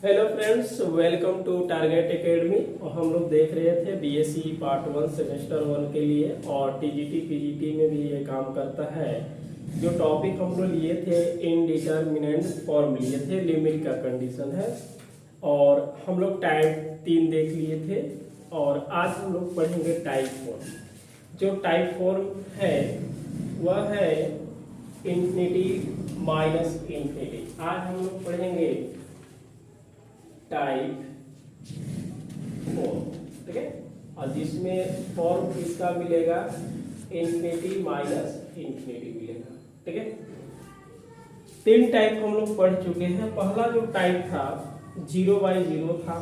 Hello friends, welcome to Target Academy. और हम लोग देख रहे थे बीएससी पार्ट 1 सेमेस्टर 1 के लिए, और टीजीटी पीजीटी में भी ये काम करता है। जो टॉपिक हम लोग लिए थे इनडिटरमिनेंट फॉर्म लिए थे, लिमिट का कंडीशन है, और हम लोग टाइप 3 देख लिए थे। और आज हम लोग पढ़ेंगे टाइप फॉर्म। जो टाइप फॉर्म है वह है इंफिनिटी माइनस इंफिनिटी। आज हम लोग पढ़ेंगे टाइप फॉर्म, ठीक है। और जिसमें फॉर्म किसका मिलेगा, इंफिनिटी माइनस इंफिनिटी मिलेगा, ठीक है। 3 टाइप हम लोग पढ़ चुके हैं। पहला जो टाइप था 0/0 था।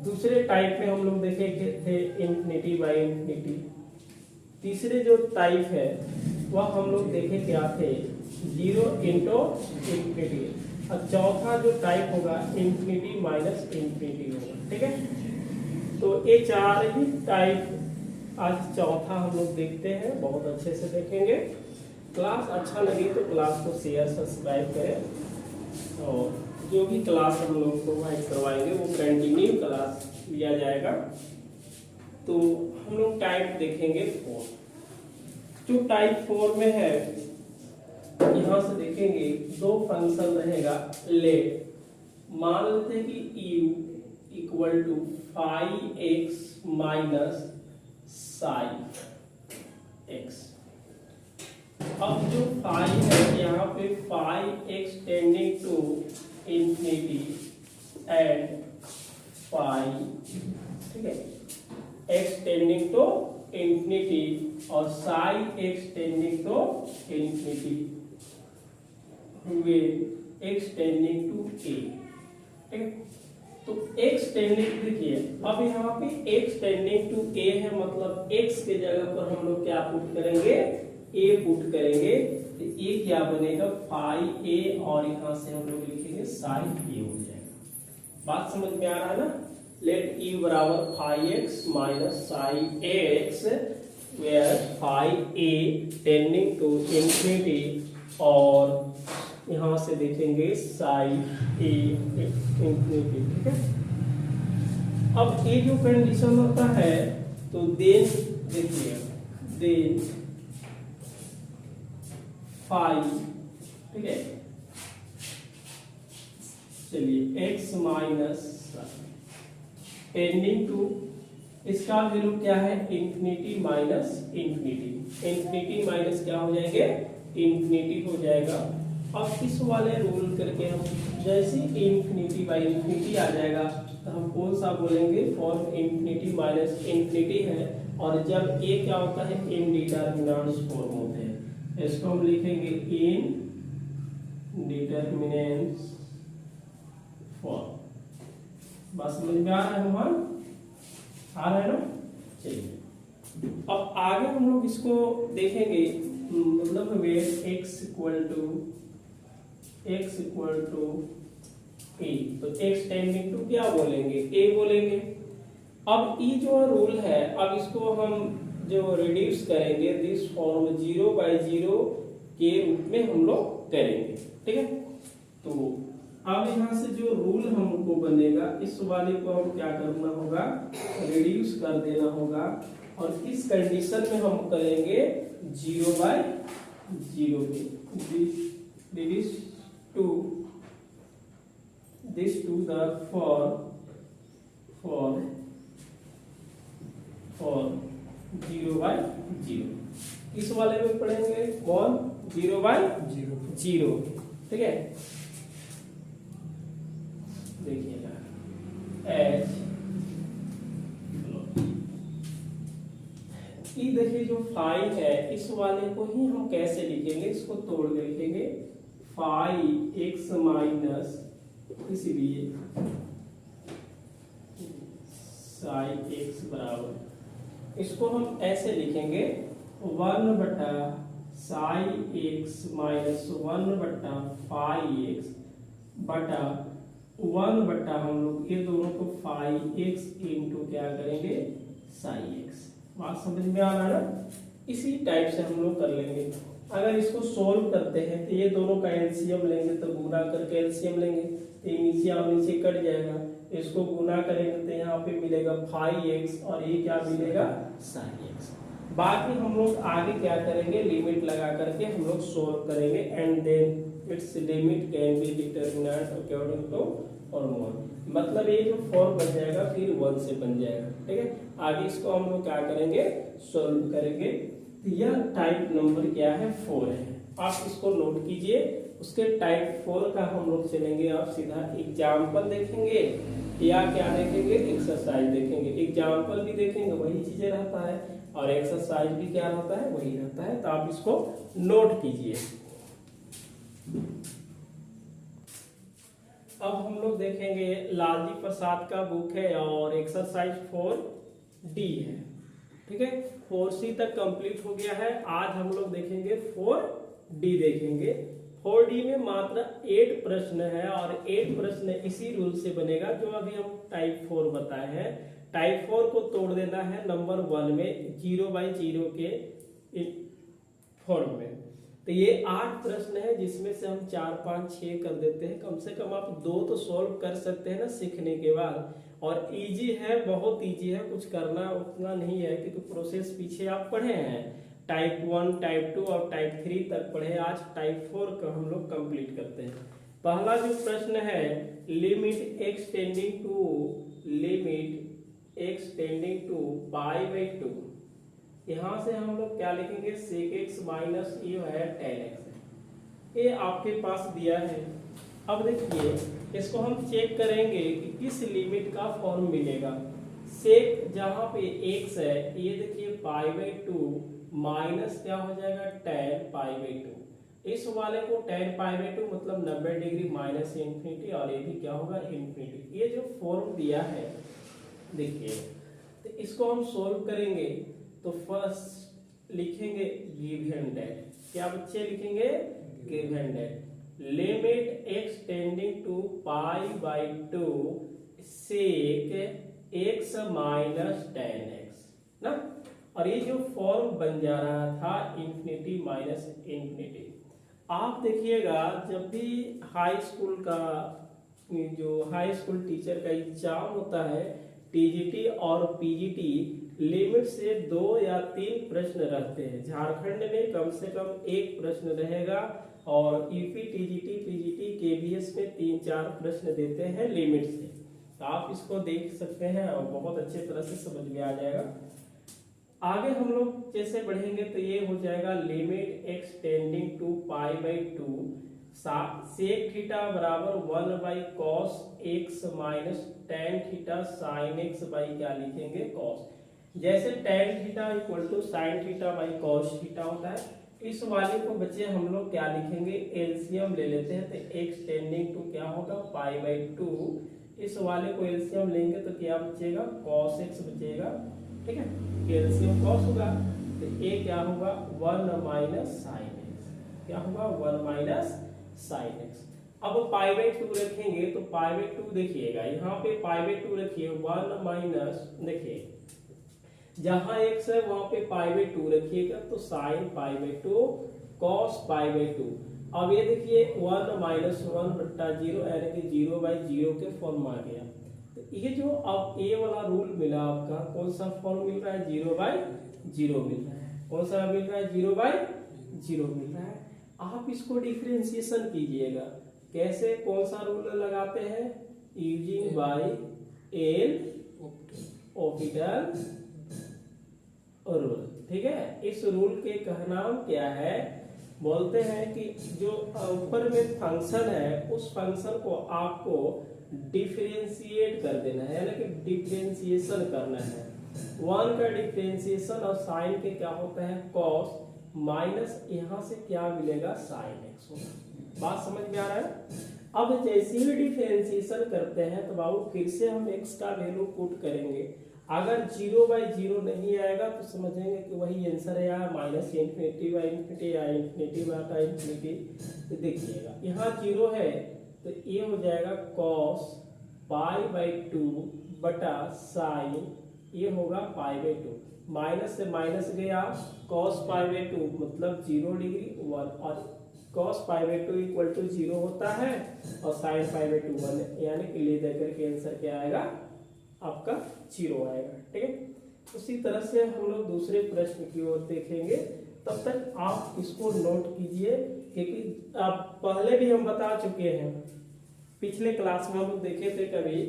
दूसरे टाइप में हम लोग देखे थे इंफिनिटी बाई इंफिनिटी। तीसरे जो टाइप है वह हम लोग देखे क्या थे, 0 इंटू इंफिनिटी। और चौथा जो टाइप होगा इंफिनिटी माइनस इंफिनिटी होगा, ठीक है। तो ये 4 ही टाइप आज चौथा हम लोग देखते हैं, बहुत अच्छे से देखेंगे। क्लास अच्छा लगे तो क्लास को शेयर सब्सक्राइब करें, और जो भी क्लास हम लोग प्रोवाइड करवाएंगे वो कंटिन्यू क्लास लिया जाएगा। तो हम लोग टाइप देखेंगे 4। जो टाइप 4 में है, यहां से देखेंगे 2 फंक्शन रहेगा लेट। मान लेते हैं कि u equal to five x minus sine x. अब जो फाइव है यहाँ पे 5x tending to infinity and 5, ठीक है, x टेंडिंग टू इंफिनिटी और sine x tending to infinity with x tending to a, ठीक है। तो x टेंडिंग, देखिए अब यहाँ पे x टेंडिंग टू a है, मतलब x के जगह पर हम लोग क्या पुट करेंगे, a पुट करेंगे। तो a क्या बनेगा 5a, और यहाँ से हम लोग लिखेंगे साइन a हो जाएगा। बात समझ में आ रहा है ना। लेट u बराबर 5x minus sine x, where 5a tending to infinity, और यहां से देखेंगे साइन a इंफिनिटी, ठीक है। अब ये जो कंडीशन होता है, तो देन देखिए, देन 5, ठीक है, चलिए x माइनस टेंडिंग टू, इसका वैल्यू क्या है, infinity minus infinity. Infinity minus क्या हो जाएंगे, इंफिनिटी हो जाएगा। अब इस वाले रूल करके हम जैसे इंफिनिटी बाई इंफिनिटी आ जाएगा तो हम कौन सा बोलेंगे, फॉर्म इंफिनिटी माइनस इंफिनिटी है। और जब ये क्या होता है, इनडिटरमिनेंट फॉर्म होते हैं, इसको हम लिखेंगे इनडिटरमिनेंट फॉर्म। बस समझ में आ रहा है मोहन, आ रहा है ना। चलिए अब आगे हम लोग इसको देखेंगे, मतलब wait x equal to a, तो x टेंडिंग टू क्या बोलेंगे, a बोलेंगे। अब ये जो रूल है, अब इसको हम जो रिड्यूस करेंगे, दिस फॉर्म 0/0 के रूप में हम लोग करेंगे, ठीक है। तो अब यहाँ से जो रूल हमको बनेगा, इस वाले को हम क्या करना होगा, रिड्यूस कर देना होगा, और इस कंडीशन में हम करेंगे 0/0 reduce to this to the for 0/0। इस वाले में पढ़ेंगे कौन, 0/0, ठीक है। देखिएगा एच, ये देखिए जो 5 है, इस वाले को ही हम कैसे लिखेंगे, इसको तोड़ के लिखेंगे 5x माइनस, इसलिए साइन x बराबर, इसको हम ऐसे लिखेंगे 1/साइन x माइनस 1/5x बटा 1/ हम लोग ये दोनों को 5x इंटू क्या करेंगे, साइन x। बात समझ में आ रहा है ना। इसी टाइप से हम लोग कर लेंगे। अगर इसको सोल्व करते हैं तो ये दोनों का एलसीएम लेंगे तो गुना करके एलसीएम लेंगे तो ये नीचे और नीचे कट जाएगा, इसको गुना करेंगे तो यहाँ पे मिलेगा 5x और ये क्या मिलेगा sin x। बाकी हम लोग आगे क्या करेंगे, लिमिट लगा करके हम लोग सोल्व करेंगे and then its limit can be determinant according to formula. मतलब ये जो फॉर्म बन जाएगा फिर 1 से बन जाएगा, ठीक है। आगे इसको हम लोग क्या करेंगे, सोल्व करेंगे। तो यह टाइप नंबर क्या है, 4 है। आप इसको नोट कीजिए। उसके टाइप 4 का हम लोग चलेंगे, आप सीधा एग्जाम्पल देखेंगे या क्या देखेंगे, एक्सरसाइज देखेंगे। एग्जाम्पल भी देखेंगे वही चीजें रहता है और एक्सरसाइज भी क्या रहता है, वही रहता है। तो आप इसको नोट कीजिए। अब हम लोग देखेंगे लालजी प्रसाद का बुक है और एक्सरसाइज 4D है, ठीक है। 4C तक कंप्लीट हो गया है। आज हम लोग देखेंगे 4D देखेंगे। 4D में मात्र 8 प्रश्न है और 8 प्रश्न इसी रूल से बनेगा जो अभी हम टाइप 4 बताए हैं। टाइप 4 को तोड़ देना है नंबर 1 में 0/0 के फॉर्म में। तो ये 8 प्रश्न है जिसमें से हम 4, 5, 6 कर देते हैं। कम से कम आप 2 तो सॉल्व कर सकते हैं ना सीखने के बाद। और इजी है, बहुत इजी है, कुछ करना उतना नहीं है क्योंकि प्रोसेस पीछे आप पढ़े हैं। टाइप 1, टाइप 2 और टाइप 3 तक पढ़े। आज टाइप 4 का हम लोग कंप्लीट करते हैं। पहला जो प्रश्न है, लिमिट x टेंडिंग टू π/2। यहाँ से हम लोग क्या लिखेंगे, sec x माइनस ये है tan x। ये आपके पास दिया है। अब देखिए इसको हम चेक करेंगे कि किस लिमिट का फॉर्म मिलेगा। सेक जहाँ पे x है, ये देखिए π/2 माइनस क्या हो जाएगा tan π/2। इस वाले को tan π/2 मतलब 90 डिग्री माइनस इंफिनिटी और ये भी क्या होगा इंफिनिटी। ये जो फॉर्म दिया है देखिए, तो इसको हम सोल्व करेंगे। तो फर्स्ट लिखेंगे गिवन दैट, क्या बच्चे लिखेंगे, given that limit x tending to π/2 sec x minus tan x ना। और ये जो फॉर्म बन जा रहा था इंफिनिटी माइनस इंफिनिटी। आप देखिएगा जब भी हाई स्कूल का जो हाई स्कूल टीचर का एग्जाम होता है, टीजीटी और पीजीटी, लिमिट से 2 या 3 प्रश्न रहते हैं। झारखंड में कम से कम 1 प्रश्न रहेगा और यूपी, टीजीटी, पीजीटी, केवीएस में 3-4 प्रश्न देते हैं लिमिट से। तो आप इसको देख सकते हैं और बहुत अच्छे तरह से समझ में आ जाएगा। आगे हम लोग जैसे बढ़ेंगे तो ये हो जाएगा limit x tending to π/2 sec theta बराबर 1/cos x minus tan theta sin x by क्या लिखेंगे cos। जैसे tan theta equal to sin theta by cos theta होता है, इस वाले को बच्चे हम लोग क्या लिखेंगे, एलसीएम ले लेते हैं। तो x टेंडिंग टू क्या होगा π/2, इस वाले को एलसीएम लेंगे तो क्या बचेगा cos x बचेगा, ठीक है। एलसीएम cos होगा तो ये क्या होगा 1 माइनस sin x, क्या होगा 1 माइनस sin x। अब π/2 रखेंगे तो π/2 देखिएगा यहाँ पे π/2 रखिए 1 माइनस, देखिए जहां x है वहां पे π/2 रखिएगा तो sin π/2 cos π/2। अब ये देखिए 1 माइनस 1/0 यानी कि 0/0 के फॉर्म आ गया। तो ये जो अब ए वाला रूल मिला आपका, कौन सा फॉर्म मिल रहा है, 0/0 मिल रहा है। कौन सा मिल रहा है, 0/0 मिल रहा है। आप इसको डिफरेंशिएशन कीजिएगा। कैसे, कौन सा रूल लगाते हैं, using by L orbital rule, ठीक है। इस रूल के कहना क्या है, बोलते हैं कि जो ऊपर में फंक्शन है उस फंक्शन को आपको डिफरेंशिएट कर देना है, यानी कि डिफरेंशिएशन करना है। 1 का डिफरेंशिएशन और साइन के क्या होता है cos माइनस यहाँ से क्या मिलेगा sin x होगा। बात समझ में आ रहा है। अब जैसे ही डिफरेंशिएशन करते हैं तो बाबू फिर से हम x का वैल्यू पुट करेंगे। अगर 0/0 नहीं आएगा तो समझेंगे कि वही आंसर है यार, माइनस इंफिनिटी या इंफिनिटी बटा इंफिनिटी। तो देखिएगा यहाँ 0 है तो ये हो जाएगा cos π/2 बटा sin ये होगा पाई बाई टू, माइनस से माइनस गया, कॉस पाई बाई टू मतलब 0 डिग्री 1, और cos pi by two equal to 0 होता है, और साइन पाई बाई टू 1, यानी कि ले देकर के आंसर क्या आएगा आपका 0 आएगा। ठीक है, उसी तरह से हम लोग दूसरे प्रश्न की ओर देखेंगे। तब तक आप इसको नोट कीजिए, क्योंकि आप पहले भी हम बता चुके हैं, पिछले क्लास में हम देखे थे, कभी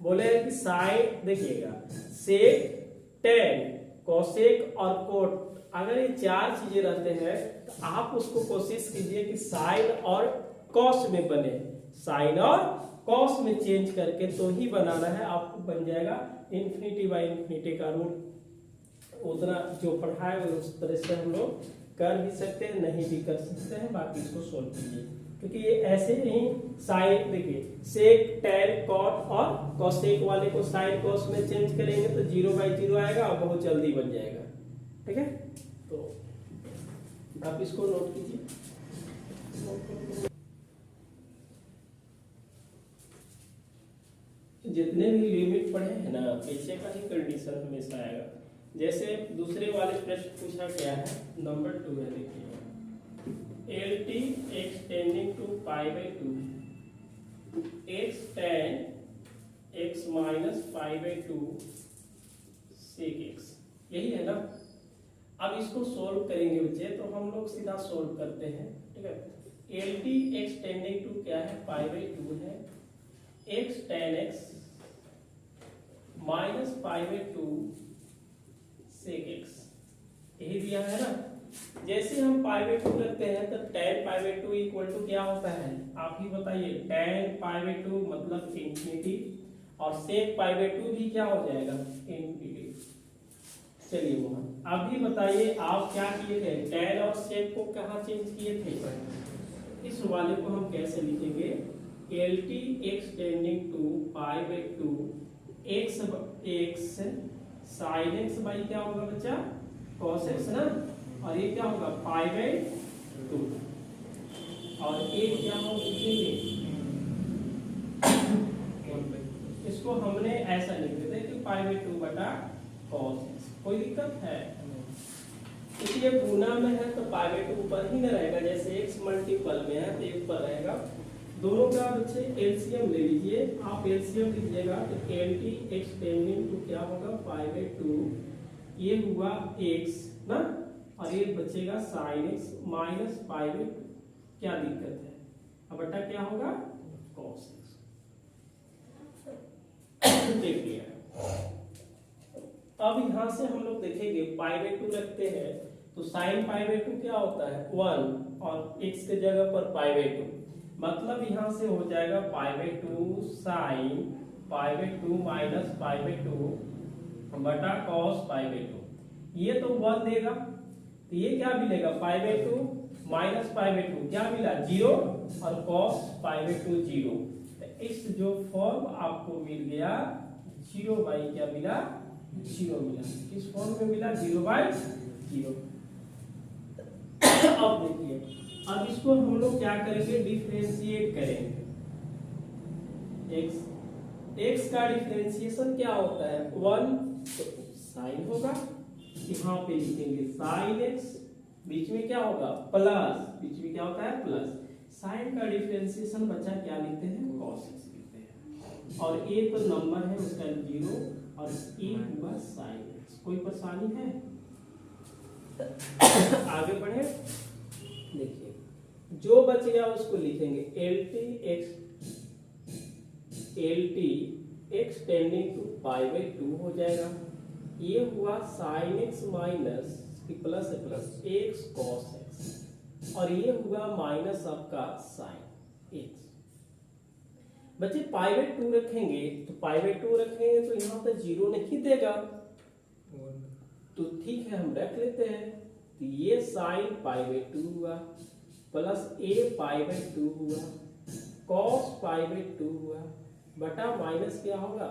बोले कि साइन, देखिएगा सेक, टेन, कोसेक और कोट, अगर ये 4 चीजें रहते हैं तो आप उसको कोशिश कीजिए कि साइन और कॉस में बने, साइन और कॉस में चेंज करके तो ही बनाना है, आपको बन जाएगा इन्फिनिटी बाई इन्फिनिटी का रूल। उतना जो पढ़ा है उस तरह से हम लोग कर भी सकते हैं, नहीं भी कर सकते हैं, बाकी इसको सोल्व कीजिए, क्योंकि ये ऐसे ही साइन, देखिए सेक, टेन, कॉट और कोसेक वाले को साइन कॉस में चेंज करेंगे तो 0 बाई 0 आएगा और बहुत जल्दी बन जाएगा। ठीक है, तो आप इसको नोट कीजिए। जितने भी लिमिट पढ़े हैं ना, पीछे का ही कंडीशन हमेशा आएगा। जैसे दूसरे वाले प्रश्न पूछा गया है, नंबर 2 है, देखिए LT extending to pi by 2 x tan x minus pi by 2 sec x, यही है ना। अब इसको सोल्व करेंगे बच्चे, तो हम लोग सीधा सोल्व करते हैं। ठीक है, LT एक्सटेंडिंग टू क्या है, पाई बाई 2 है, x tan x minus pi by 2 sec x, यही दिया है ना। जैसे हम पाई बाई 2 करते हैं तो tan pi by 2 equal to क्या होता है, आप ही बताइए। tan पाई बाई 2 मतलब इंफिनिटी, और sec पाई बाई 2 भी क्या हो जाएगा, इंफिनिटी। चलिए मोहन, आप भी बताइए, आप क्या किए थे, tan और sec को कहाँ चेंज किए थे। इस वाले को हम कैसे लिखेंगे, LT extending to pi by 2 x sin x by क्या होगा बच्चा, cos x ना, और ये क्या होगा पाई बाई 2, और एक क्या हो लिखेंगे, इसको हमने ऐसा लिख देते हैं कि पाई बाई 2 बटा cos x। कोई दिक्कत है, इसलिए गुना में है तो पाई बाई 2 ऊपर ही न रहेगा, जैसे x मल्टीपल में है तो एक पर रहेगा। दोनों का बच्चे एलसीएम ले लीजिए, आप एलसीएम लीजिएगा तो LT एक्सटेंडिंग टू क्या होगा, पाई बाई 2, ये हुआ x ना, और ये बचेगा sin x minus pi by 2, क्या दिक्कत है, अब बटा क्या होगा cos x। देख लिया। अब यहां से हम लोग देखेंगे पाई बाई 2 रखते हैं तो sin पाई बाई 2 क्या होता है 1, और x के जगह पर पाई बाई 2, मतलब यहां से हो जाएगा पाई by 2 sine pi by 2 minus pi by 2 बटा कॉस पाई बाई 2, ये तो 1 देगा, तो ये क्या मिलेगा पाई बाई 2 माइनस पाई बाई 2 क्या मिला 0, और कॉस पाई बाई 2 0। तो इस जो फॉर्म आपको मिल गया 0 बाई क्या मिला 0 मिला, किस फॉर्म में मिला 0 बाई 0। अब देखिए, अब इसको हम लोग क्या करेंगे, डिफरेंशिएट करेंगे। x का डिफरेंशिएशन क्या होता है 1, तो साइन होगा, यहाँ पे लिखेंगे साइन x, बीच में क्या होगा प्लस, बीच में क्या होता है प्लस, साइन का डिफरेंशिएशन बच्चा क्या लिखते हैं cos x लिखते हैं, और a तो नंबर है उसका 0, और a हुआ साइन x। कोई परेशानी है, आगे बढ़े। देखिए जो बच गया उसको लिखेंगे LT extending to pi by 2 हो जाएगा, ये हुआ sin x minus plus plus x cos x, और ये हुआ माइनस आपका sin x। बच्चे पाई बाई 2 रखेंगे तो पाई बाई 2 रखेंगे तो यहाँ पे 0 नहीं देगा, तो ठीक है हम रख लेते हैं, तो ये sin पाई बाई 2 हुआ प्लस a पाई बाई 2 हुआ cos पाई बाई 2 हुआ बटा माइनस क्या होगा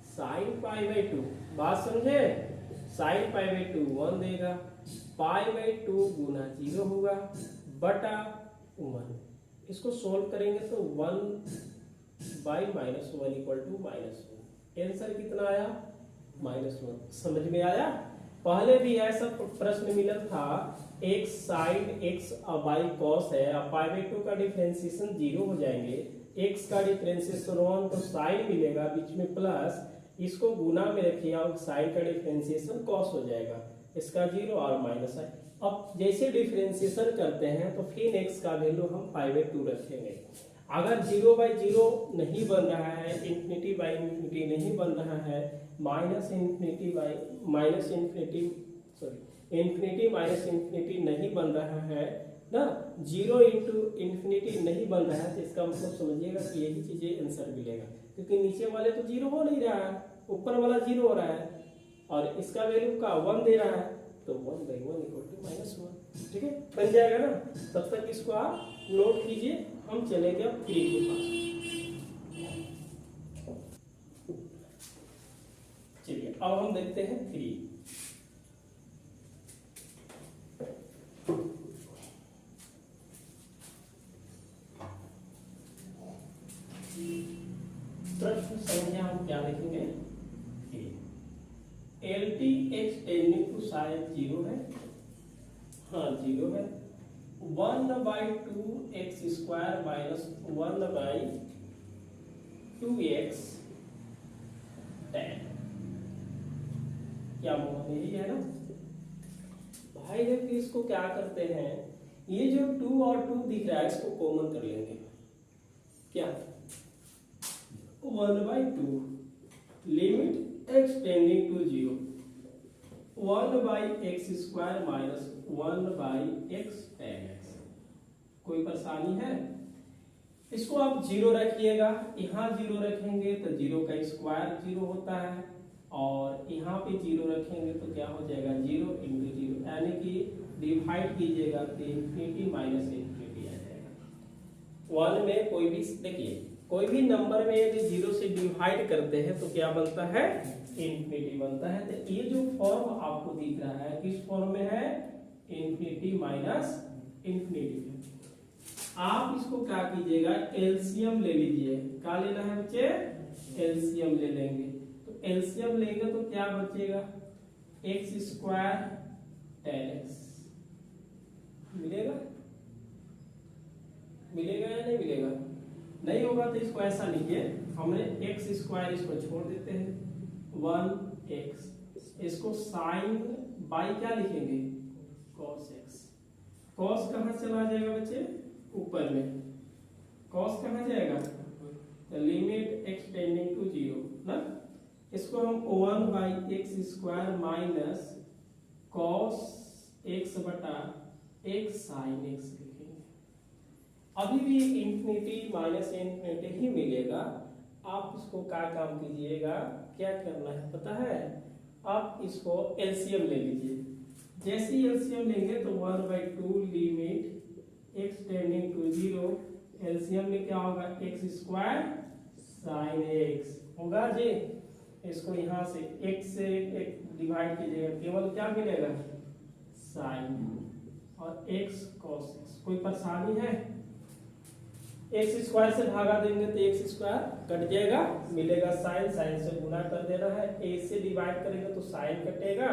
sin पाई बाई 2। बात समझे, sin पाई बाई 2 1 देगा, पाई बाई 2 गुना 0 होगा बटा 1। इसको सोल्व करेंगे तो 1 by minus 1 equal to -1। Answer कितना आया -1। समझ में आया? पहले भी ऐसा प्रश्न मिला था, x sin x by cos है, अब पाई बाई 2 का डिफरेंशिएशन 0 हो जाएंगे, x का डिफरेंशिएशन 1 तो sin मिलेगा, बीच में प्लस, इसको गुना में रखिए और sin का डिफरेंशिएशन cos हो जाएगा, इसका 0 और माइनस है। अब जैसे डिफरेंशिएशन करते हैं तो फिर x का वैल्यू हम पाई बाई 2 रखेंगे। अगर 0 बाई 0 नहीं बन रहा है, इंफिनिटी बाई इंफिनिटी नहीं बन रहा है, इंफिनिटी माइनस इंफिनिटी नहीं बन रहा है ना, 0 इंटू इंफिनिटी नहीं बन रहा है, तो इसका मतलब समझिएगा कि यही चीजें आंसर मिलेगा, क्योंकि नीचे वाले तो 0 हो नहीं रहा है, ऊपर वाला 0 हो रहा है और इसका वैल्यू का 1 दे रहा है, तो 1 बाई 1 इक्वल टू -1। ठीक है, बन जाएगा ना। तब तक इसको आप नोट कीजिए, हम चलेंगे अब 3 के पास। चलिए अब हम देखते हैं 3। प्रश्न संख्या हम क्या लिखेंगे? LT x टेंडिंग टू शायद 0 है, हाँ 0 है, 1/2 x square minus 1/2 x tan, क्या मोहन यही है ना भाई? देखिए इसको क्या करते हैं, ये जो 2 और 2 दिख रहा है इसको कॉमन कर लेंगे, क्या 1/2 limit x tending to 0 1/x square minus 1/x tan x। कोई परेशानी है? इसको आप 0 रखिएगा, यहाँ 0 रखेंगे तो 0 का स्क्वायर 0 होता है, और यहाँ पे 0 रखेंगे तो क्या हो जाएगा 0 इंटू 0, यानी कि डिवाइड कीजिएगा तो इंफिनिटी माइनस इंफिनिटी आ जाएगा। 1 में कोई भी, देखिए कोई भी नंबर में यदि 0 से डिवाइड करते हैं तो क्या बनता है? इंफिनिटी बनता है। तो ये जो फॉर्म आपको दिख रहा है किस फॉर्म में है? Infinity minus infinity. आप इसको क्या कीजिएगा, एलसीएम ले लीजिए। क्या लेना है बच्चे? एलसीएम ले लेंगे। तो एलसीएम लेंगे तो क्या बचेगा? एक्स स्क्वायर tan x मिलेगा, मिलेगा या नहीं मिलेगा? नहीं होगा तो इसको ऐसा लिखिए, हमने एक्स स्क्वायर इसको छोड़ देते हैं, 1x, इसको साइन बाई क्या लिखेंगे? cos x। cos कहां चला जाएगा बच्चे? ऊपर में। cos कहां जाएगा? तो लिमिट x टेंडिंग टू 0 ना, इसको हम 1/x square minus cos x बटा x sin x लिखेंगे। अभी भी इंफिनिटी माइनस इंफिनिटी ही मिलेगा। आप इसको क्या काम कीजिएगा, क्या करना है पता है? आप इसको एलसीएम ले लीजिए। जैसे ही एलसीएम लेंगे तो 1/2 limit x tending to 0, LCM में क्या होगा? x स्क्वायर sin x होगा जी। इसको यहाँ से x से डिवाइड कीजिएगा, केवल क्या मिलेगा? sin और x cos x। कोई परेशानी है? एक्स स्क्वायर से भागा देंगे तो एक्स स्क्वायर कट जाएगा, मिलेगा साइन, साइन से गुना कर देना है, ए से डिवाइड करेंगे तो साइन कटेगा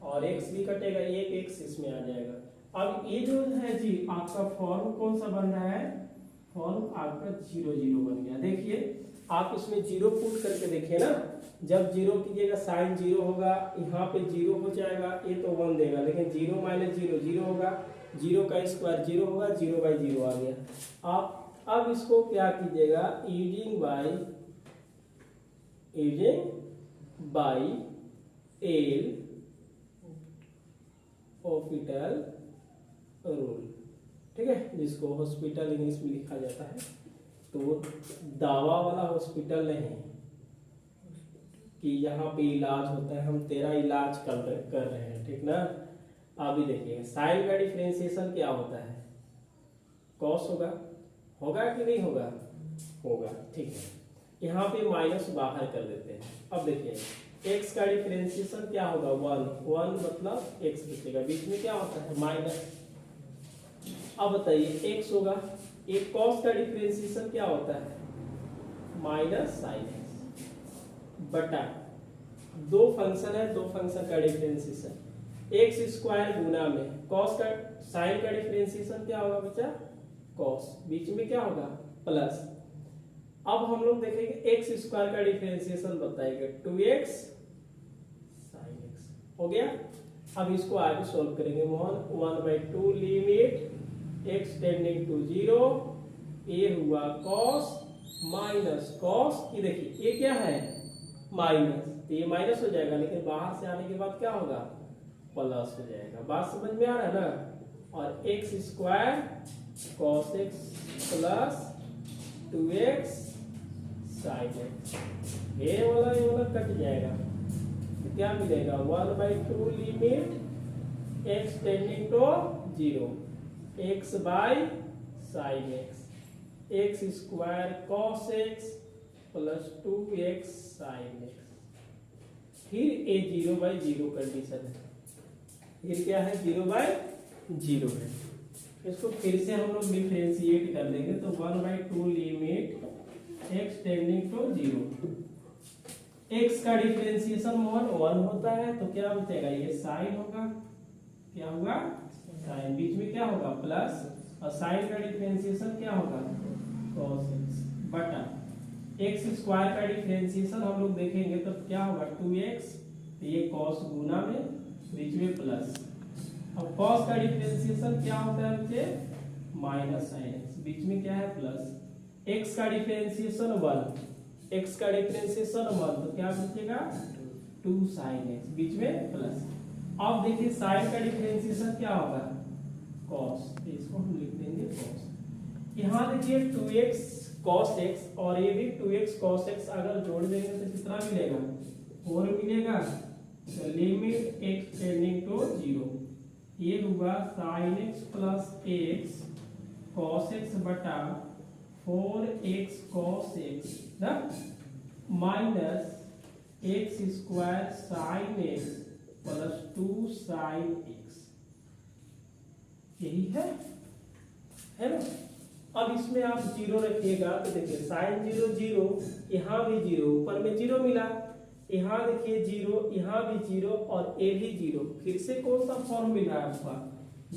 और एक्स भी कटेगा, एक एक्स इसमें आ जाएगा। अब ये जो है जी आपका फॉर्म कौन सा बन रहा है? फॉर्म आपका 0 0 बन गया। देखिए आप इसमें 0 पुट करके देखिए ना, जब 0 कीजिएगा साइन 0 होगा, यहाँ पे 0 हो जाएगा, ये तो 1 देगा, लेकिन 0 माइनस 0 0 होगा, 0 का स्क्वायर 0 होगा, 0/0 आ गया। आप अब इसको क्या कीजिएगा, using by L hospital rule, ठीक है, जिसको हॉस्पिटल इंग्लिश में लिखा जाता है। तो दावा वाला हॉस्पिटल नहीं कि यहाँ पे इलाज होता है, हम तेरा इलाज कर रहे हैं, ठीक ना। अभी देखिए साइन का डिफरेंशिएशन क्या होता है? कॉस होगा कि नहीं होगा? होगा, ठीक है। यहाँ पे माइनस बाहर कर देते हैं। अब देखिए x का डिफरेंशिएशन क्या होगा? 1 मतलब x बचेगा, बीच में क्या होता है? माइनस। अब बताइए x होगा, एक cos का डिफरेंशिएशन क्या होता है? माइनस साइन x बटा दो फंक्शन है, दो फंक्शन का डिफरेंशिएशन एक्स स्क्वायर गुना में कॉस का साइन का डिफरेंशिएशन क्या होगा बच्चा, कॉस, बीच में क्या होगा प्लस। अब हम लोग देखेंगे एक्स स्क्वायर का डिफरेंशिएशन बताएंगे 2x sin x हो गया। अब इसको आगे सॉल्व करेंगे Mohan, 1/2 limit x tending to 0 ये हुआ cos माइनस cos, ये देखिए ये क्या है माइनस, तो ये माइनस हो जाएगा, लेकिन बाहर से आने के बाद क्या होगा प्लस हो जाएगा। बात समझ में आ रहा है ना। और x square cos x plus 2x sine x, ये वाला कट जाएगा, तो क्या मिलेगा 1/2 limit x tending to 0 x by sine x, x square cos x plus 2x sine x. फिर ए 0/0 कंडीशन है, फिर क्या है 0/0 है। इसको फिर से हम लोग डिफरेंशिएट कर देंगे, तो 1/2 limit x tending to 0, x का डिफरेंशिएशन मोहन 1 होता है, तो क्या बचेगा ये साइन होगा, क्या होगा साइन, बीच में क्या होगा प्लस, और साइन का डिफरेंशिएशन क्या होगा cos x बटा एक्स स्क्वायर का डिफरेंशिएशन हम लोग देखेंगे तो क्या होगा 2x, तो ये cos गुना में बीच में प्लस। अब cos का डिफरेंशिएशन क्या होता है बच्चे माइनस साइन x, बीच में क्या है प्लस। x का डिफरेंशिएशन 1, x का डिफरेंशिएशन 1, तो क्या बचेगा 2 sin x, बीच में प्लस। अब देखिए साइन का डिफरेंशिएशन क्या होगा cos, तो इसको हम लिख देंगे cos। यहाँ देखिए 2x cos x और ये भी 2x cos x अगर जोड़ देंगे तो कितना मिलेगा 4 मिलेगा, तो लिमिट x टेंडिंग टू 0 ये हुआ sin x plus x cos x बटा 4x cos x ना minus x square sin x plus 2 sin x, यही है ना। अब इसमें आप 0 रखिएगा तो देखिए साइन 0 0, यहाँ भी 0, ऊपर में 0 मिला, यहाँ देखिए 0, यहाँ भी 0 और ए भी 0, फिर से कौन सा फॉर्म मिल रहा है आपका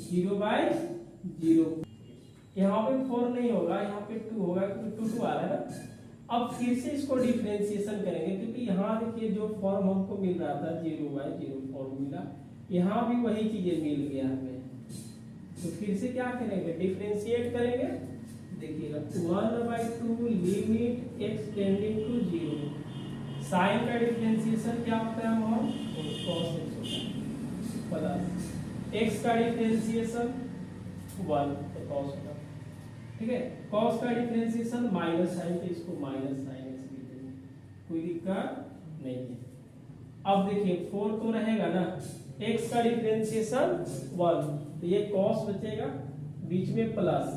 0/0, यहाँ पे 4 नहीं होगा, यहाँ पे 2 होगा क्योंकि 2 आ रहा है ना। अब फिर से इसको डिफरेंशिएशन करेंगे, क्योंकि यहाँ देखिए जो फॉर्म हमको मिल रहा था 0/0 फॉर्म मिला, यहाँ भी वही चीजें मिल गया हमें, तो फिर से क्या करेंगे डिफरेंशिएट करेंगे। देखिएगा 1/2 limit x tending to 0, sine का डिफरेंशिएशन क्या होता है मोहन cos x होता है, प्लस x का डिफरेंशिएशन 1 तो cos होगा, ठीक है। cos का डिफरेंशिएशन माइनस साइन, तो इसको माइनस साइन x लिख देंगे, कोई दिक्कत नहीं है। अब देखिए 4 तो रहेगा ना, x का डिफरेंशिएशन 1, तो ये cos बचेगा, बीच में प्लस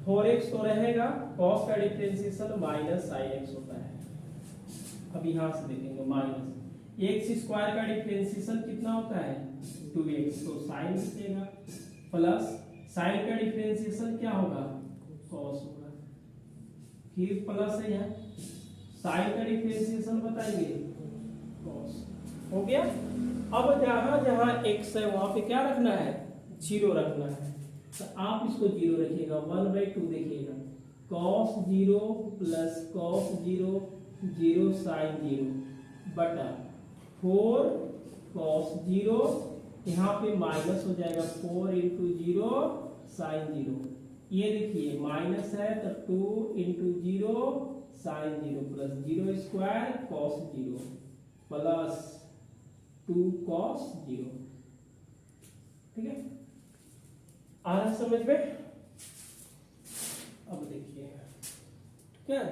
4x तो रहेगा, cos का डिफरेंशिएशन माइनस sin x होता है। अब यहां से देखेंगे माइनस एक्स स्क्वायर का डिफरेंशिएशन कितना होता है 2x, तो sin बचेगा, प्लस sin का डिफरेंशिएशन क्या होगा cos होगा, फिर प्लस है यहाँ sin का डिफरेंशिएशन बताइए cos, हो गया। अब जहां जहां x है वहां पे क्या रखना है 0 रखना है, तो आप इसको 0 रखिएगा, 1/2 देखिएगा cos 0 प्लस cos 0 0 sin 0 बटा 4 cos 0, यहाँ पे माइनस हो जाएगा 4 इंटू 0 sin 0, ये देखिए माइनस है तो 2 into 0 sin 0 plus 0 square cos 0 plus 2 cos 0, ठीक है। आ रहा है समझ में। अब देखिए क्या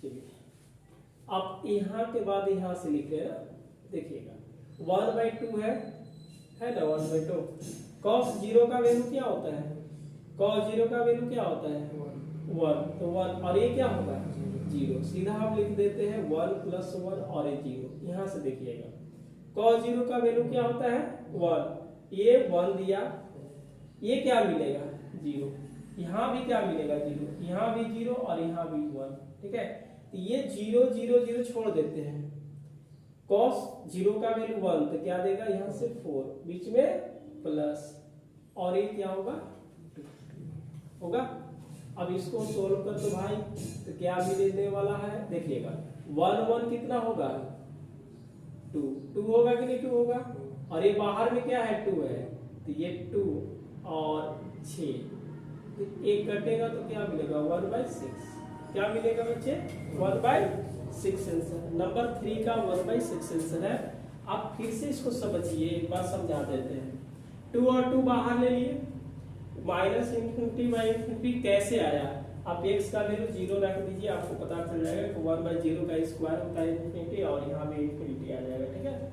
चलिए अब यहाँ के बाद यहाँ से लिख रहे हैं, देखिएगा 1/2 है ना 1/2, cos 0 का वैल्यू क्या होता है, cos 0 का वैल्यू क्या होता है 1, तो 1 और ये क्या होगा 0, सीधा हम लिख देते हैं 1 + 1 और ये 0। यहाँ से देखिएगा cos जीरो का वैल्यू क्या होता है 1, ये 1 दिया, ये क्या मिलेगा 0, यहाँ भी क्या मिलेगा 0, यहाँ भी 0 और यहाँ भी 1, ठीक है। तो ये 0 0 0 छोड़ देते हैं, cos जीरो का वैल्यू 1 तो क्या देगा यहाँ से 4, बीच में प्लस, और ये क्या होगा 2 होगा। अब इसको सोल्व कर दो भाई, तो क्या मिलने वाला है देखिएगा, 1 1 कितना होगा 2, 2 होगा कि नहीं 2 होगा, और ये बाहर में क्या है 2 है, तो ये 2 और 6, तो एक कटेगा तो क्या मिलेगा 1/6, क्या मिलेगा बच्चे 1/6 आंसर। नंबर 3 का 1/6 आंसर है। आप फिर से इसको समझिए, एक बार समझा देते हैं। 2 और 2 बाहर ले लिए, माइनस इंफिनिटी बाई इंफिनिटी कैसे आया, आप x का वैल्यू 0 रख दीजिए, आपको पता चल जाएगा कि 1/0 का स्क्वायर होता है इंफिनिटी, और यहाँ भी इंफिनिटी आ जाएगा, ठीक है।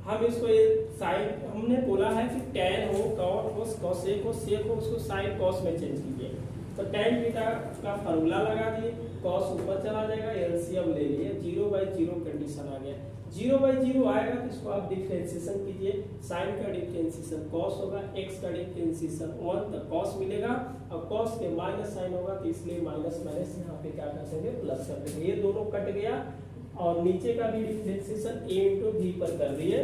हम इसको ये साइन, हमने बोला है कि tan हो, cot हो, cosec हो, sec हो, उसको sin cos में चेंज कीजिए। तो tan थीटा का फार्मूला लगा दिए, cos ऊपर चला जाएगा, एलसीएम ले लिए, 0/0 कंडीशन आ गया। 0/0 आएगा तो इसको आप डिफरेंशिएशन कीजिए, sin का डिफरेंशिएशन cos होगा, x का डिफरेंशिएशन 1 तो cos मिलेगा, और cos के माइनस साइन होगा तो इसलिए माइनस माइनस यहाँ पे क्या कर देंगे प्लस कर देंगे, ये दोनों कट गया, और नीचे का भी डिफरेंशिएशन a into v पर कर दिए,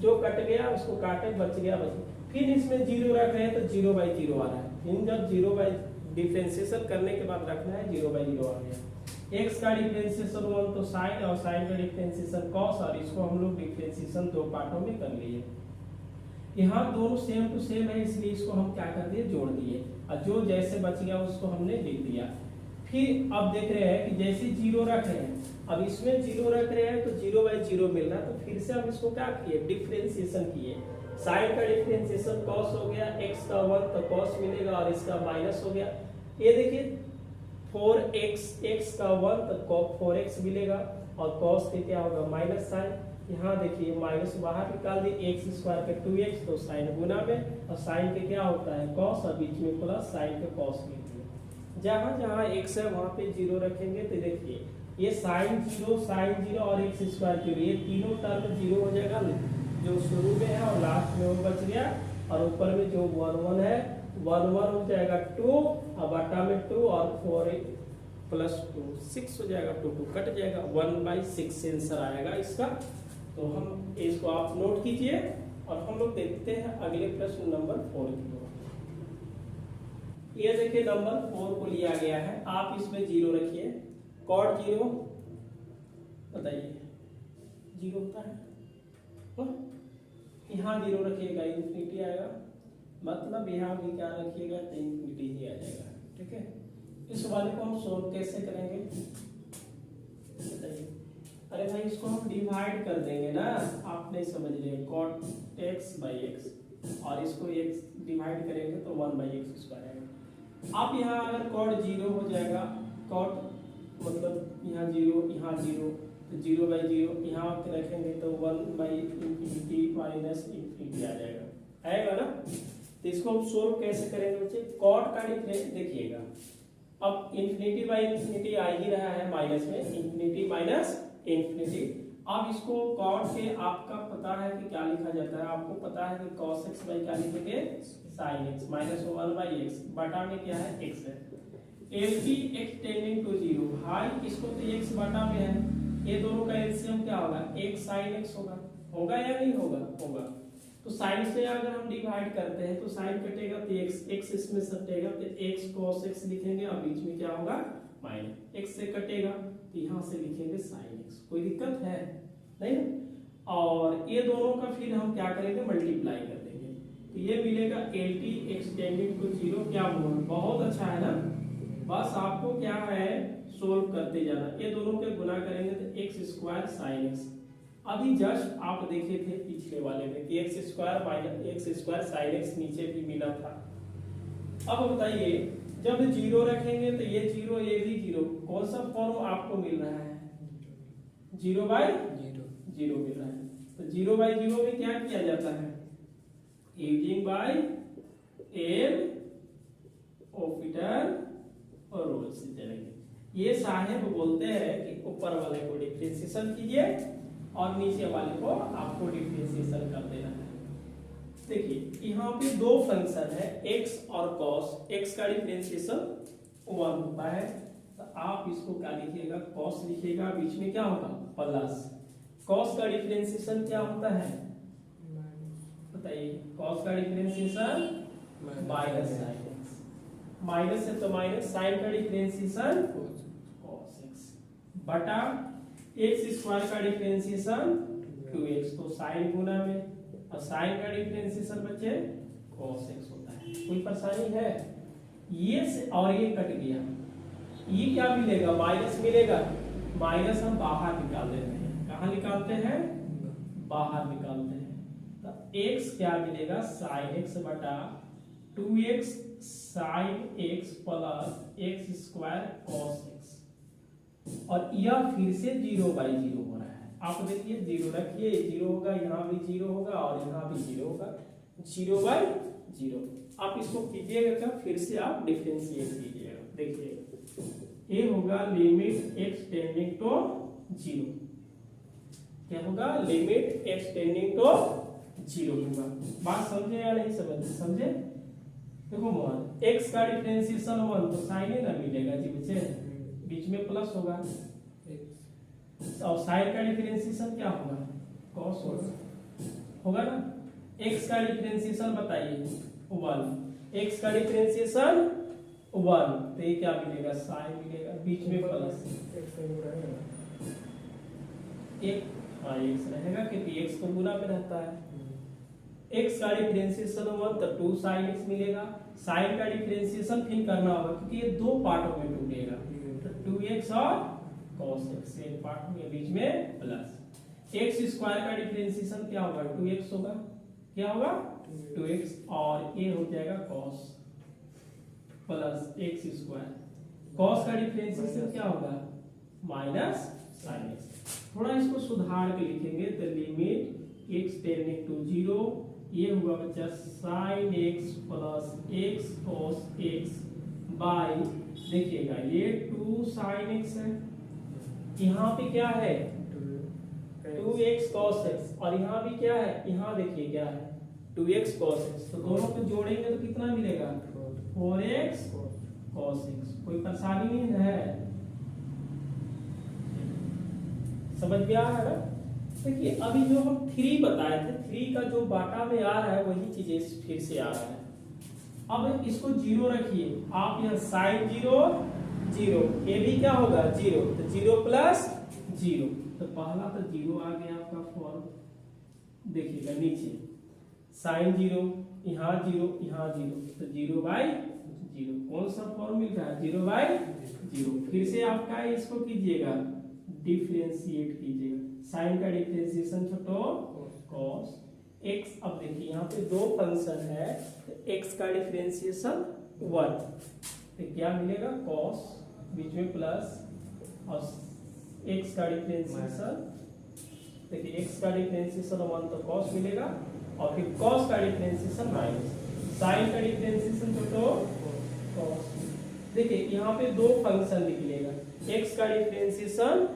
जो कट गया उसको काटे, बच गया बच। फिर इसमें 0 रख रहे हैं तो 0/0 आ रहा है, फिर जब 0 बाई डिफरेंशिएशन करने के बाद रखना है 0/0 आ गया। x का डिफरेंशिएशन 1 तो sin, और sin का डिफरेंशिएशन cos, और इसको हम लोग डिफरेंशिएशन 2 पार्टों में कर लिए। यहाँ दोनों सेम टू सेम है, इसलिए इसको हम क्या कर दिए जोड़ दिए, और जो जैसे बच गया उसको हमने लिख दिया। फिर अब देख रहे हैं कि जैसे 0 रख रहे हैं, अब इसमें 0 रख रहे हैं तो 0/0 मिल रहा है, तो फिर से हम इसको क्या किए डिफरेंशिएशन किए। sin का डिफरेंशिएशन cos हो गया, x का 1 तो cos मिलेगा, और इसका माइनस हो गया। ये देखिए 4x, x का 1 तो 4x मिलेगा, और cos के क्या होगा माइनस साइन, यहाँ देखिए माइनस बाहर निकाल दिए, x स्क्वायर पे 2x तो साइन गुना में, और साइन के क्या होता है cos, और बीच में प्लस साइन के cos में। जहाँ जहाँ x है वहाँ पे 0 रखेंगे तो देखिए ये sin 0 और x स्क्वायर 0, ये तीनों टर्म 0 हो जाएगा, जो शुरू में है और लास्ट में वो बच गया, और ऊपर में जो 1 1 है 1 1 हो जाएगा 2, और बटा में 2 और 4 प्लस 2 6 हो जाएगा, 2 2 कट जाएगा, 1/6 आंसर आएगा इसका। तो हम इसको आप नोट कीजिए, और हम लोग देखते हैं अगले प्रश्न नंबर 4 की ओर। ये देखिए नंबर 4 को लिया गया है, आप इसमें 0 रखिए, cot 0 बताइए 0 होता है, यहाँ 0 रखिएगा इंफिनिटी आएगा, मतलब यहाँ भी क्या रखिएगा तो इंफिनिटी ही आ जाएगा, ठीक है। इस वाले को हम सोल्व कैसे करेंगे बताइए। अरे भाई इसको हम डिवाइड कर देंगे ना, आप नहीं समझ रहे, cot x/x, और इसको x डिवाइड करेंगे तो 1/x स्क्वायर आएगा। आप यहाँ अगर cot 0 हो जाएगा, cot मतलब यहाँ 0 यहाँ 0, तो 0/0 यहाँ रखेंगे तो 1/इंफिनिटी माइनस इंफिनिटी आ जाएगा, आएगा ना। तो इसको हम सोल्व कैसे करेंगे बच्चे, cot का डिफरेंस देखिएगा, अब इंफिनिटी बाई इंफिनिटी आ ही रहा है माइनस में, इंफिनिटी माइनस इंफिनिटी। अब इसको cot के आपका पता है कि क्या लिखा जाता है, आपको पता है कि cos x बाई क्या लिखेंगे sin x माइनस 1/x, बटा में क्या है x है, LP x टेंडिंग टू 0, भाई इसको तो x बटा में है, ये दोनों का एलसीएम क्या होगा x sin x होगा, होगा या नहीं होगा, होगा। तो sin से अगर हम डिवाइड करते हैं तो sin कटेगा तो x इसमें सटेगा तो x cos x लिखेंगे, और बीच में क्या होगा माइनस, x से कटेगा तो यहाँ से लिखेंगे sin x, कोई दिक्कत है नहीं। और ये दोनों का फिर हम क्या करेंगे मल्टीप्लाई कर देंगे, तो ये मिलेगा LT x टेंडिंग टू 0, क्या बहुत अच्छा है ना। बस आपको क्या है सोल्व करते जाना, ये दोनों के गुना करेंगे तो x² sin x। अभी जस्ट आप देखे थे पिछले वाले में कि x² minus x² sin x नीचे भी मिला था। अब बताइए जब 0 रखेंगे तो ये 0 ये भी 0, कौन सा फॉर्म आपको मिल रहा है 0/0 मिल रहा है। तो 0/0 में क्या किया जाता है, यूजिंग बाय एल ऑपरेटर और रोल्स से चलेंगे। ये साहेब बोलते हैं कि ऊपर वाले को डिफरेंशिएशन कीजिए और नीचे वाले को आपको डिफरेंशिएशन कर देना है। देखिए यहाँ पे दो फंक्शन है x और cos, x का डिफरेंशिएशन 1 होता है, तो आप इसको क्या लिखिएगा, cos लिखिएगा, बीच में क्या होगा प्लस, cos का डिफरेंशिएशन क्या होता है बताइए, cos का differentiation minus sine x, minus है तो माइनस, साइन का डिफरेंशिएशन cos x बटा x स्क्वायर का डिफरेंशिएशन 2x, तो साइन गुना में, और साइन का डिफरेंशिएशन बच्चे cos x होता है। कोई परेशानी है? ये से और ये कट गया, ये क्या मिलेगा, माइनस मिलेगा, माइनस हम बाहर निकाल देते हैं, कहाँ निकालते हैं, बाहर निकालते हैं, तो x क्या मिलेगा, साइन x बटा 2x sine x plus x square cos x, और यह फिर से 0/0 हो रहा है। आप देखिए 0 रखिए, 0 होगा, यहाँ भी 0 होगा और यहाँ भी 0 होगा, 0/0। आप इसको कीजिएगा क्या, फिर से आप डिफरेंशिएट कीजिएगा। देखिए ये होगा लिमिट x टेंडिंग टू 0, क्या होगा, लिमिट x टेंडिंग टू 0 होगा। बात समझे या नहीं समझे? समझे? देखो मोहन, x का डिफरेंशिएशन 1 तो साइन ही ना मिलेगा जी बच्चे, बीच में प्लस होगा, और साइन का डिफरेंशिएशन क्या होगा, cos होगा ना। x का डिफरेंशिएशन बताइए 1, x का डिफरेंशिएशन 1, तो ये क्या मिलेगा, साइन मिलेगा, बीच में प्लस, एक हाँ x रहेगा क्योंकि x तो गुना में रहता है। x का डिफरेंशिएशन 1 तो 2 sin x मिलेगा, साइन का डिफरेंशिएशन फिर करना होगा क्योंकि ये दो पार्टों में टूटेगा, तो 2x और cos x, एक पार्ट में बीच में प्लस, x स्क्वायर का डिफरेंशिएशन क्या होगा, 2x होगा, क्या होगा 2x, और ये हो जाएगा cos plus x square, cos का डिफरेंशिएशन क्या होगा, माइनस sin x। थोड़ा इसको सुधार के लिखेंगे तो लिमिट x टेंडिंग टू 0, ये हुआ बच्चा sin x plus x cos x by, देखिएगा ये 2 sin x है, यहाँ पे क्या है 2x cos x, और यहाँ भी क्या है, यहाँ देखिए क्या है 2x cos x, तो दोनों को जोड़ेंगे तो कितना मिलेगा 4x cos x। कोई परेशानी नहीं है, समझ में आ रहा है ना। देखिए अभी जो हम 3 बताए थे, 3 का जो बाटा में आ रहा है वही चीजें फिर से आ रहा है। अब इसको 0 रखिए, आप यहाँ साइन 0 0, ये भी क्या होगा 0, तो 0 प्लस 0, तो पहला तो 0 आ गया आपका फॉर्म, देखिएगा नीचे साइन 0, यहाँ 0, यहाँ 0, तो 0/0, कौन सा फॉर्म मिल रहा है 0/0। फिर से आपका इसको कीजिएगा, डिफरेंशिएट कीजिएगा, साइन का डिफरेंशिएशन छोटो cos x। अब देखिए यहाँ पे दो फंक्शन है, तो x का डिफरेंशिएशन 1, तो क्या मिलेगा cos, बीच में प्लस, और x का डिफरेंशिएशन, देखिए x का डिफरेंशिएशन 1 तो cos मिलेगा, और फिर cos का डिफरेंशिएशन माइनस, साइन का डिफरेंशिएशन छोटो cos। देखिए यहाँ पे दो फंक्शन निकलेगा, x का डिफरेंशिएशन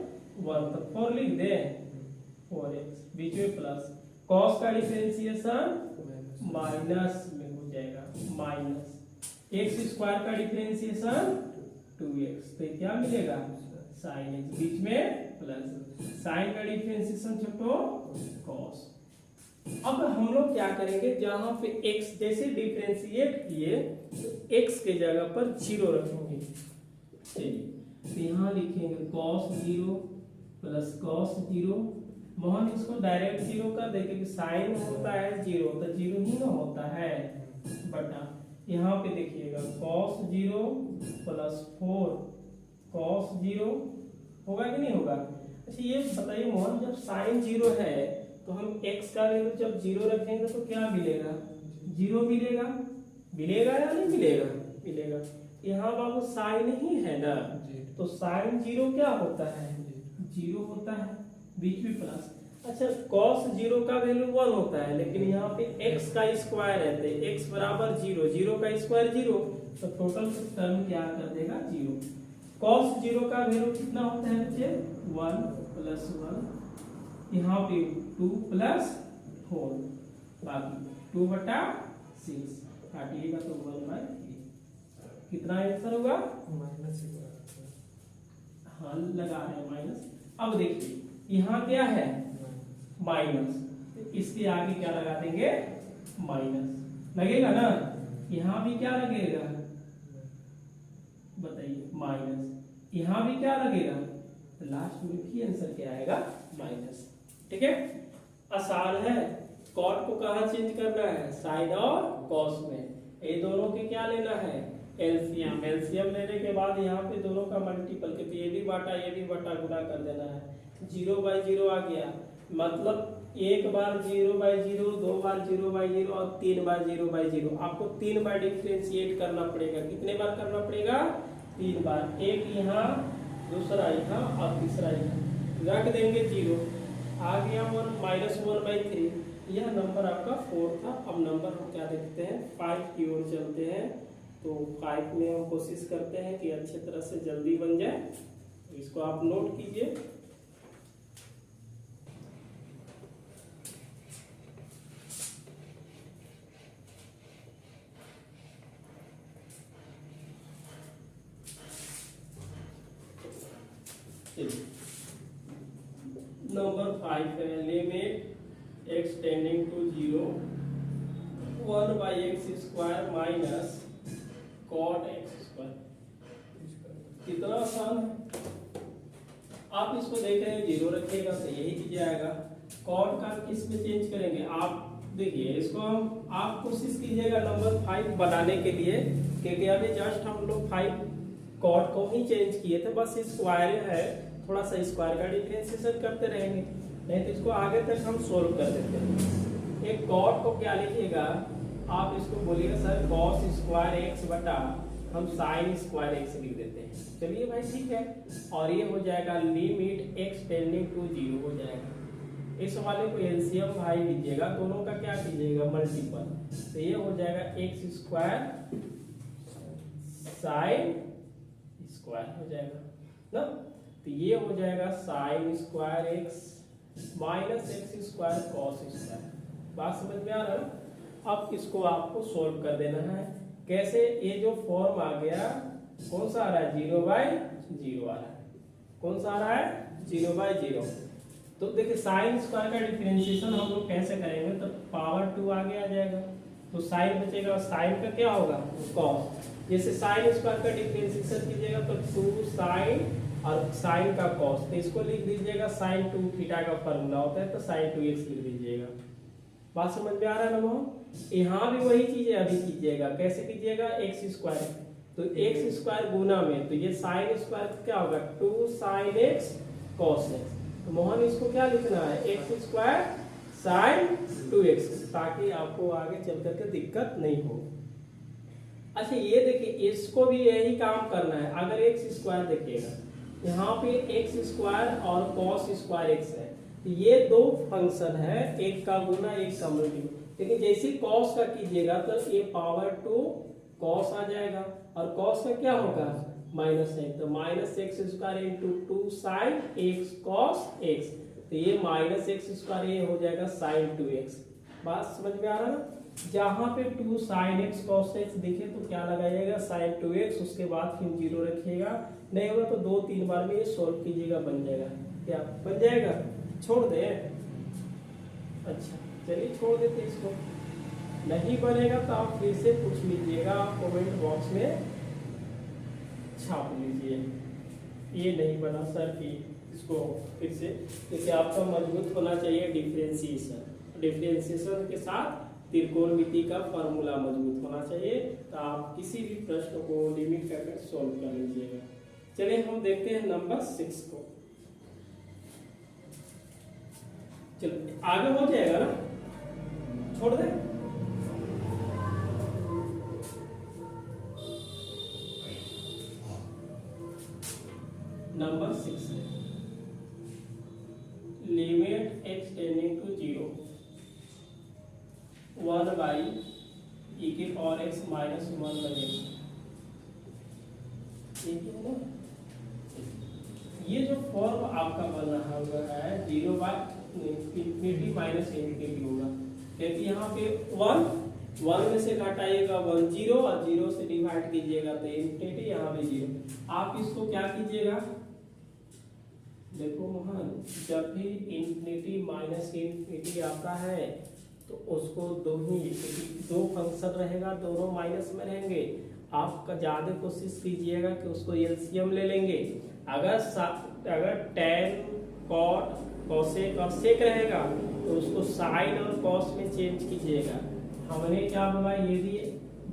1 तो 4 लिख दे, 4x बीच में प्लस, cos का डिफरेंशिएशन माइनस में हो जाएगा, माइनस x स्क्वायर का डिफरेंशिएशन 2x, तो क्या मिलेगा sin x, बीच में प्लस, साइन का डिफरेंशिएशन छोटो cos। अब हम लोग क्या करेंगे, जहां पे x जैसे डिफरेंशिएट किए तो x के जगह पर 0 रखेंगे, चलिए तो यहाँ लिखेंगे cos 0 प्लस cos 0, मोहन इसको डायरेक्ट 0 कर देंगे कि साइन होता है 0 तो 0 ही ना होता है, बटा यहाँ पे देखिएगा cos 0 प्लस 4 cos 0 होगा कि नहीं होगा। अच्छा ये बताइए मोहन, जब साइन 0 है तो हम x का वैल्यू जब 0 रखेंगे तो क्या मिलेगा, 0 मिलेगा, मिलेगा या नहीं मिलेगा, मिलेगा। यहाँ बाबू साइन ही है ना, तो साइन 0 क्या होता है, 0 होता है, बीच में प्लस। अच्छा cos 0 का वैल्यू 1 होता है, लेकिन यहाँ पे x का स्क्वायर है, तो x बराबर 0, 0 का स्क्वायर 0, तो टोटल टर्म क्या कर देगा 0। cos 0 का वैल्यू कितना होता है बच्चे 1 प्लस 1, यहाँ पे 2 + 4 बाकी 2/6 काटिएगा तो 1/3 कितना आंसर होगा हाँ लगा रहे हैं माइनस। अब देखिए यहाँ क्या है माइनस, तो इसके आगे क्या लगा देंगे माइनस लगेगा ना, यहाँ भी क्या लगेगा बताइए माइनस, यहाँ भी क्या लगेगा, तो लास्ट में भी आंसर क्या आएगा माइनस। ठीक है आसान है। कॉट को कहाँ चेंज करना है साइन और कॉस में, ये दोनों के क्या लेना है एलसीएम। एलसीएम लेने के बाद यहाँ पे दोनों का मल्टीपल के ये भी बटा गुना कर देना है। 0/0 आ गया, मतलब एक बार 0/0, 2 बार 0/0 और 3 बार 0/0। आपको 3 बार डिफरेंशिएट करना पड़ेगा। कितने बार करना पड़ेगा 3 बार, एक यहाँ दूसरा यहाँ और तीसरा यहाँ रख देंगे 0 आ गया 1 -1/3। यह नंबर आपका 4 था। अब नंबर हम क्या देखते हैं 5 की ओर चलते हैं। तो 5 में हम कोशिश करते हैं कि अच्छे तरह से जल्दी बन जाए, तो इसको आप नोट कीजिए। नंबर 5 है limit x tending to 0 1/x² minus cot x²। कितना आसान है। आप इसको देख रहे हैं 0 रखिएगा तो यही चीज आएगा। cot का किस में चेंज करेंगे आप देखिए इसको आप कोशिश कीजिएगा नंबर 5 बनाने के लिए, क्योंकि अभी जस्ट हम लोग 5 cot को ही चेंज किए थे, बस स्क्वायर है थोड़ा सा स्क्वायर का डिफरेंशिएशन करते रहेंगे, नहीं तो इसको आगे तक हम सोल्व कर देते हैं। एक cot को क्या लिखिएगा आप इसको बोलिएगा सर cos² x बटा हम sin² x लिख देते हैं। चलिए भाई ठीक है, और ये हो जाएगा लिमिट x टेंडिंग टू 0 हो जाएगा। इस वाले को एलसीएम भाई लीजिएगा, दोनों का क्या कीजिएगा मल्टीपल, तो ये हो जाएगा x² sin² हो जाएगा ना, तो ये हो जाएगा sin² x minus x² cos²। बात समझ में आ रहा है। अब इसको आपको सोल्व कर देना है। कैसे, ये जो फॉर्म आ गया कौन सा आ रहा है 0/0 आ रहा है, कौन सा आ रहा है 0/0। तो देखिए sin² का डिफरेंशिएशन हम लोग कैसे करेंगे, तो पावर 2 आगे आ जाएगा, तो साइन बचेगा, साइन का क्या होगा cos। जैसे sin² का डिफरेंशिएशन कीजिएगा तो 2 sin और साइन का cos, तो इसको लिख दीजिएगा sin 2 थीटा का फॉर्मूला होता है तो sin 2x लिख दीजिएगा। बात समझ में आ रहा है ना। यहाँ भी वही चीजें अभी कीजिएगा, कैसे कीजिएगा x², तो x² गुना में, तो ये sin² क्या होगा 2 sin x cos x, तो मोहन इसको क्या लिखना है x² sin 2x, ताकि आपको आगे चल करके दिक्कत नहीं हो। अच्छा ये देखिए इसको भी यही काम करना है। अगर x² देखिएगा यहाँ पे x² और cos² x है, ये दो फंक्शन है, एक का गुना एक का मल्टीपल। लेकिन जैसे cos का कीजिएगा तो ये पावर 2 cos आ जाएगा, और cos का क्या होगा -1, तो -x² into 2 sin x cos x, तो ये -x² ये हो जाएगा sin 2x। बात समझ में आ रहा है ना। जहाँ पे 2 sin x cos x देखे तो क्या लगाइएगा sin 2x, उसके बाद फिर 0 रखिएगा, नहीं होगा तो 2-3 बार में ये सोल्व कीजिएगा, बन जाएगा। क्या बन जाएगा, छोड़ दे, अच्छा चलिए छोड़ देते इसको। नहीं बनेगा तो आप फिर से पूछ लीजिएगा, आप कमेंट बॉक्स में छाप लीजिए ये नहीं बना सर कि इसको फिर से, क्योंकि आपका मजबूत होना चाहिए डिफरेंशिएशन। डिफरेंशिएशन के साथ त्रिकोणमिति का फॉर्मूला मजबूत होना चाहिए, तो आप किसी भी प्रश्न को लिमिट करके सॉल्व कर लीजिएगा। चलिए हम देखते हैं नंबर 6 को। चलो आगे हो जाएगा ना, छोड़ दे। नंबर 6 है limit x tending to 0 1/e⁻x minus 1/x। है ना, ये जो फॉर्म आपका बन रहा हुआ है 0 इंफिनिटी माइनस इंफिनिटी होगा, क्योंकि यहाँ पे 1 में से घटाइएगा 1 0 और 0 से डिवाइड कीजिएगा तो इंफिनिटी, यहाँ पे 0। आप इसको क्या कीजिएगा, देखो मोहन, जब भी इंफिनिटी माइनस इंफिनिटी आता है तो उसको दो फंक्शन रहेगा, दोनों माइनस में रहेंगे। आपका ज्यादा कोशिश कीजिएगा कि उसको एलसीएम ले लेंगे। अगर tan cot cosec और sec रहेगा तो उसको साइन और कॉस में चेंज कीजिएगा। हमने क्या बोला, यदि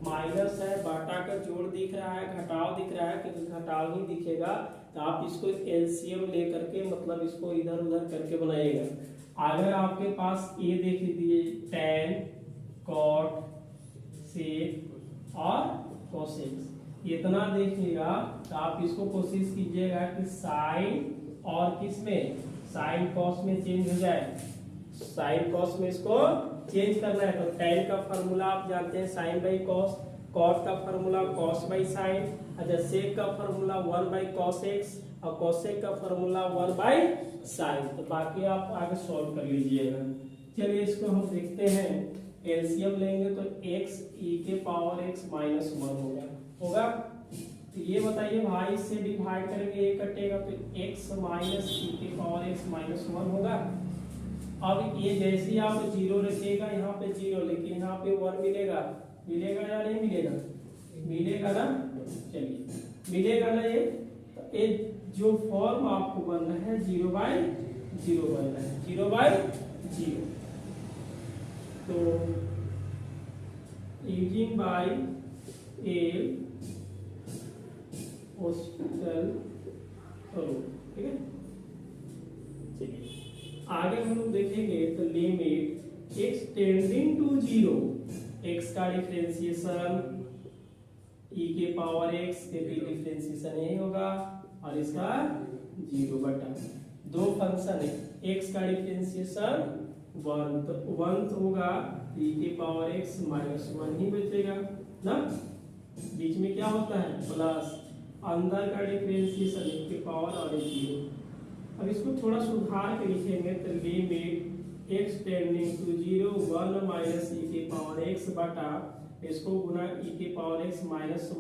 माइनस है, बाटा का जोड़ दिख रहा है, घटाव दिख रहा है, क्योंकि घटाव ही दिखेगा तो आप इसको एलसीएम लेकर के मतलब इसको इधर उधर करके बनाइएगा। अगर आपके पास ये देख लीजिए tan cot sec और cosec इतना देखिएगा तो आप इसको कोशिश कीजिएगा कि साइन और किसमें, साइन कॉस में चेंज हो जाए। साइन कॉस में इसको चेंज करना है तो tan का फॉर्मूला आप जानते हैं साइन बाई कॉस, cot का फॉर्मूला cos बाई साइन, अच्छा sec का फॉर्मूला 1 बाई cos x और cosec का फॉर्मूला 1 बाई साइन। तो बाकी आप आगे सॉल्व कर लीजिएगा। चलिए इसको हम देखते हैं, एलसीएम लेंगे तो x e के पावर x माइनस 1 होगा। तो ये बताइए भाई, इससे डिवाइड करेंगे ये कटेगा तो x माइनस e के पावर x माइनस 1 होगा। अब ये जैसे ही आप 0 रखिएगा यहाँ पे 0, लेकिन यहाँ पे 1 मिलेगा या नहीं मिलेगा, मिलेगा ना। चलिए मिलेगा ना ये, तो ये जो फॉर्म आपको बनना है 0 बाई 0 बनना है, 0 बाई 0। तो यूजिंग बाई एल हॉस्पिटल करो, ठीक है। चलिए आगे हम लोग देखेंगे तो limit x tending to 0, x का डिफरेंशिएशन e के पावर x के भी डिफरेंशिएशन यही होगा और इसका 0 बटा दो फंक्शन है, x का डिफरेंशिएशन 1 तो 1 होगा e के पावर x माइनस 1 ही बचेगा ना। बीच में क्या होता है प्लस, अंदर का डिफरेंशिएशन e के पावर और 0। अब इसको थोड़ा सुधार के लिखेंगे तो limit x tending to 0 1 minus e के पावर x बटा इसको गुना e के पावर x माइनस 1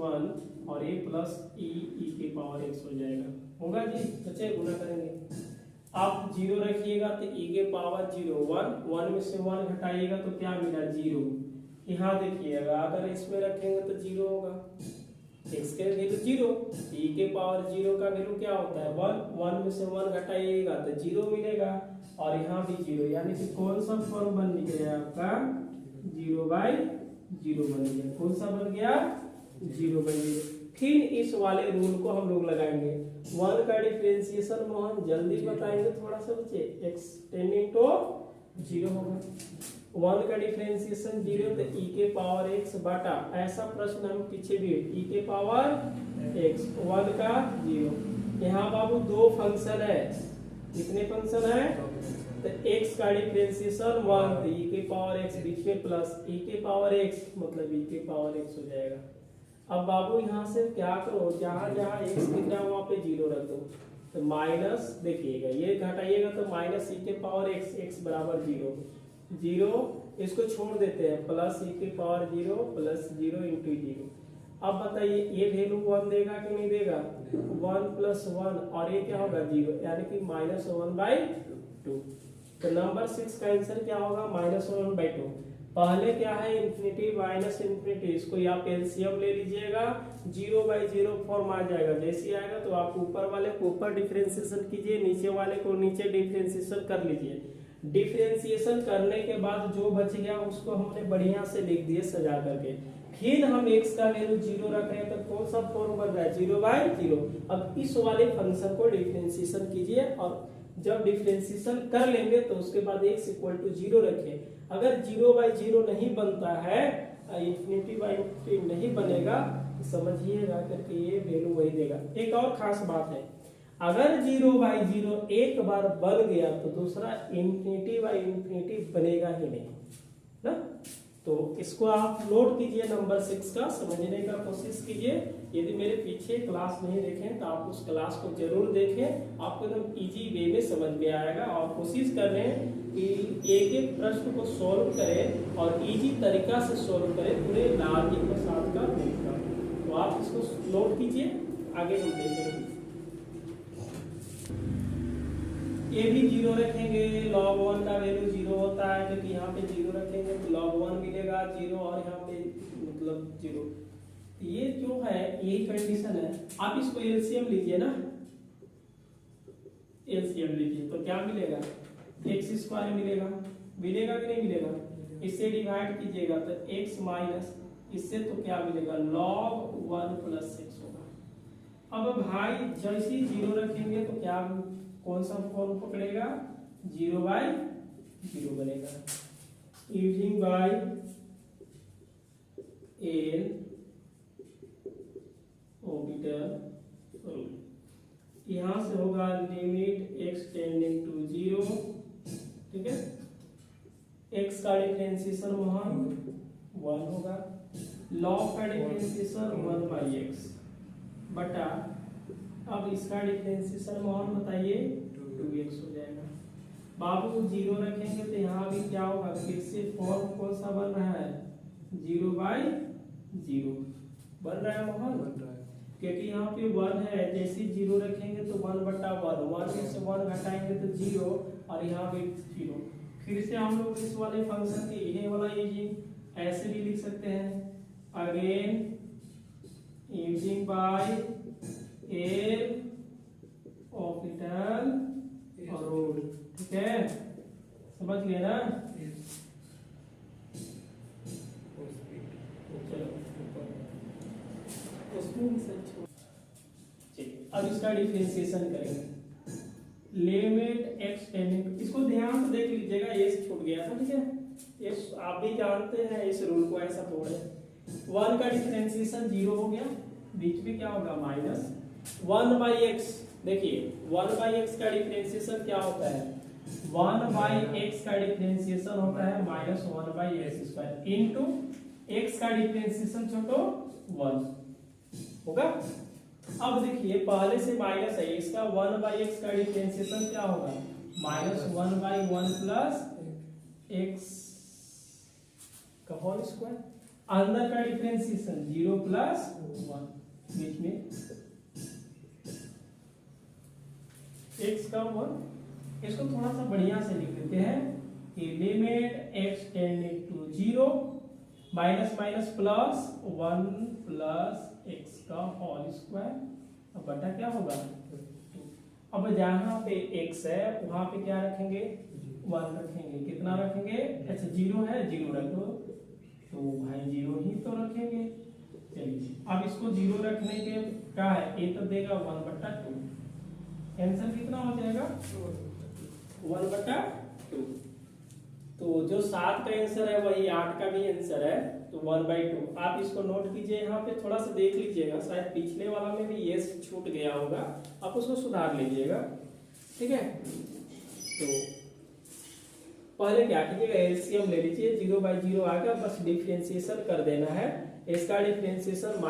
और a प्लस e के पावर x हो जाएगा। होगा जी बच्चे, गुना करेंगे। आप 0 रखिएगा तो e के पावर 0 1 में से 1 घटाइएगा तो क्या मिला 0। यहाँ देखिएगा अगर इसमें रखेंगे तो 0 होगा, x के वैल्यू 0, e के पावर 0 का वैल्यू क्या होता है 1 में से 1 घटाइएगा तो 0 मिलेगा और यहाँ भी 0, यानी कि कौन सा फॉर्म बन गया आपका 0 बाई 0 बन गया। कौन सा बन गया 0 बाई 0। फिर इस वाले रूल को हम लोग लगाएंगे, 1 का डिफरेंशिएशन मोहन जल्दी बताएंगे थोड़ा सा बच्चे, x टेंडिंग टू 0 होगा, 1 का डिफरेंशिएशन 0 तो e के पावर x बटा, ऐसा प्रश्न हम पीछे भी e के पावर x 1 का 0। यहाँ बाबू दो फंक्शन है, कितने फंक्शन है तो x का डिफरेंशिएशन 1 तो e के पावर x बीच में प्लस e के पावर x मतलब e के पावर x हो जाएगा। अब बाबू यहाँ से क्या करो, जहां जहां x दिख रहा है वहां पे 0 रख दो तो माइनस, देखिएगा ये घटाइएगा तो माइनस e के पावर x बराबर 0, इसको छोड़ देते हैं प्लस e के पावर 0 प्लस 0 इंटू 0। अब बताइए ये वैल्यू 1 देगा कि नहीं देगा, 1 प्लस 1 और ये क्या होगा 0, यानी कि माइनस 1 बाई 2। तो नंबर 6 का आंसर क्या होगा माइनस 1 बाई 2। पहले क्या है इंफिनिटी माइनस इंफिनिटी, इसको आप एलसीएम ले लीजिएगा, 0 बाई 0 फॉर्म आ जाएगा। जैसे आएगा तो आप ऊपर वाले को ऊपर डिफरेंशिएशन कीजिए, नीचे वाले को नीचे डिफरेंशिएशन कर लीजिए। डिफरेंशिएशन करने के बाद जो बच गया उसको हमने बढ़िया से लिख दिए सजा करके। फिर हम x का वैल्यू 0 रख रहे हैं तो कौन सा फॉर्म बन रहा है 0 बाई 0। अब इस वाले फंक्शन को डिफरेंशिएशन कीजिए और जब डिफरेंशिएशन कर लेंगे तो उसके बाद x इक्वल टू 0 रखें। अगर 0 बाई 0 नहीं बनता है, इंफिनिटी बाई इंफिनिटी नहीं बनेगा तो समझिएगा करके ये वैल्यू वही देगा। एक और खास बात है, अगर 0 बाई 0 एक बार बन गया तो दूसरा इंफिनिटी बाई इंफिनिटी बनेगा ही नहीं ना। तो इसको आप नोट कीजिए नंबर 6 का, समझने का कोशिश कीजिए। यदि मेरे पीछे क्लास नहीं देखें तो आप उस क्लास को जरूर देखें, आपको एकदम इजी वे में समझ में आएगा। और कोशिश कर रहे हैं कि एक एक प्रश्न को सॉल्व करें और इजी तरीका से सॉल्व करें पूरे लार्जिंग के साथ का मिलकर। तो आप इसको नोट कीजिए, आगे हम देखेंगे। ये भी 0 रखेंगे, log 1 का वैल्यू 0 होता है, क्योंकि यहाँ पे 0 रखेंगे तो log 1 मिलेगा 0 और यहाँ पे मतलब 0। ये जो है यही कंडीशन है। आप इसको एलसीएम लीजिए ना, एलसीएम लीजिए तो क्या मिलेगा, एक्स स्क्वायर मिलेगा, मिलेगा कि नहीं मिलेगा। इससे डिवाइड कीजिएगा तो x माइनस इससे तो क्या मिलेगा, log 1 प्लस 6 होगा। अब भाई जैसे ही 0 रखेंगे तो क्या कौन सा फॉर्म पकड़ेगा, 0/0 बनेगा। यूजिंग बाय एल ऑर्बिटल, यहां से होगा लिमिट x टेंडिंग टू 0, ठीक है। x का डिफरेंशिएशन वहां 1 होगा, log का डिफरेंशिएशन 1/x बटा, अब इसका डिफरेंशिएशन मान बताइए 2x हो जाएगा। बाबू 0 रखेंगे तो यहाँ भी क्या होगा, फिर से फॉर्म कौन सा बन रहा है, 0/0 बन रहा है मोहन, बन रहा है क्योंकि यहाँ पे 1 है। जैसे 0 रखेंगे तो 1/1, 1 में से 1 घटाएंगे तो 0 और यहाँ पे 0। फिर से हम लोग इस वाले फंक्शन के ये वाला यूजिंग ऐसे भी लिख सकते हैं, again using by L orbital और रूट, ठीक है, समझ गए ना। अब इसका डिफरेंशिएशन करेंगे, लिमिट x टेंडिंग, इसको ध्यान से देख लीजिएगा, ये छूट गया था, ठीक है। ये आप भी जानते हैं इस रूल को, ऐसा थोड़ा 1 का डिफरेंशिएशन 0 हो गया, बीच में क्या होगा माइनस 1/x। देखिए 1/x का डिफरेंशिएशन क्या होता है, 1/x का डिफरेंशिएशन होता है माइनस 1/x² इनटू x का डिफरेंशिएशन छोटो 1 होगा। अब देखिए पहले से माइनस है, इसका 1/x का डिफरेंशिएशन क्या होगा, माइनस 1/1 प्लस x का होल स्क्वायर, अंदर का डिफरेंशिएशन 0 प्लस 1, बीच में x का 1। इसको थोड़ा सा बढ़िया से लिख देते हैं कि limit x tending to 0 minus minus plus 1 plus x का होल स्क्वायर, अब बटा क्या होगा 2। अब जहां पे x है वहां पे क्या रखेंगे, 1 रखेंगे, कितना रखेंगे, अच्छा 0 है 0 रख दो, तो भाई 0 ही तो रखेंगे। चलिए अब इसको 0 रखने के क्या है, a तो देगा 1/2, आंसर कितना हो जाएगा 1/2। तो जो 7 का आंसर है वही 8 का भी आंसर है, तो 1/2। आप इसको नोट कीजिए, यहाँ पे थोड़ा सा देख लीजिएगा, शायद पिछले वाला में भी ये छूट गया होगा, आप उसको सुधार लीजिएगा, ठीक है। तो पहले क्या कीजिएगा, एलसीएम ले लीजिए, 0/0 आ गया, बस डिफरेंशिएशन कर देना है। इसका डिफरेंशिएशन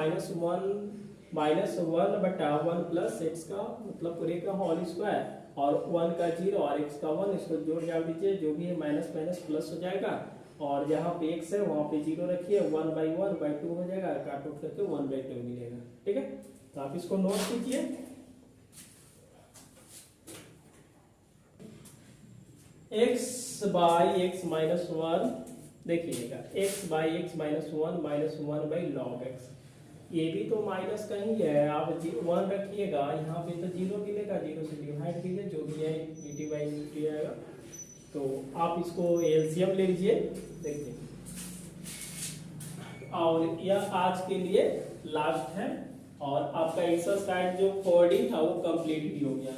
-1/1 प्लस x का मतलब पूरे का होल स्क्वायर और 1 का 0 और x का 1, इसको जोड़ जाड़ दीजिए, जो भी है माइनस माइनस प्लस हो जाएगा, और जहां पे x है वहां पे 0 रखिए, 1/1/2 हो जाएगा, काट उठ करके 1/2 मिलेगा, ठीक है। तो आप इसको नोट कीजिए। x/x-1 देखिएगा, x/x-1 -1/log x, ये भी तो माइनस का ही है, आप 1 रखिएगा, यहाँ पे तो 0 मिलेगा, 0 से डिवाइड कीजिए, जो भी है dt/dt आएगा। तो आप इसको एलसीएम ले लीजिए, देखिए, और यह आज के लिए लास्ट है, और आपका एक्सरसाइज जो 4D था वो कंप्लीट भी हो गया।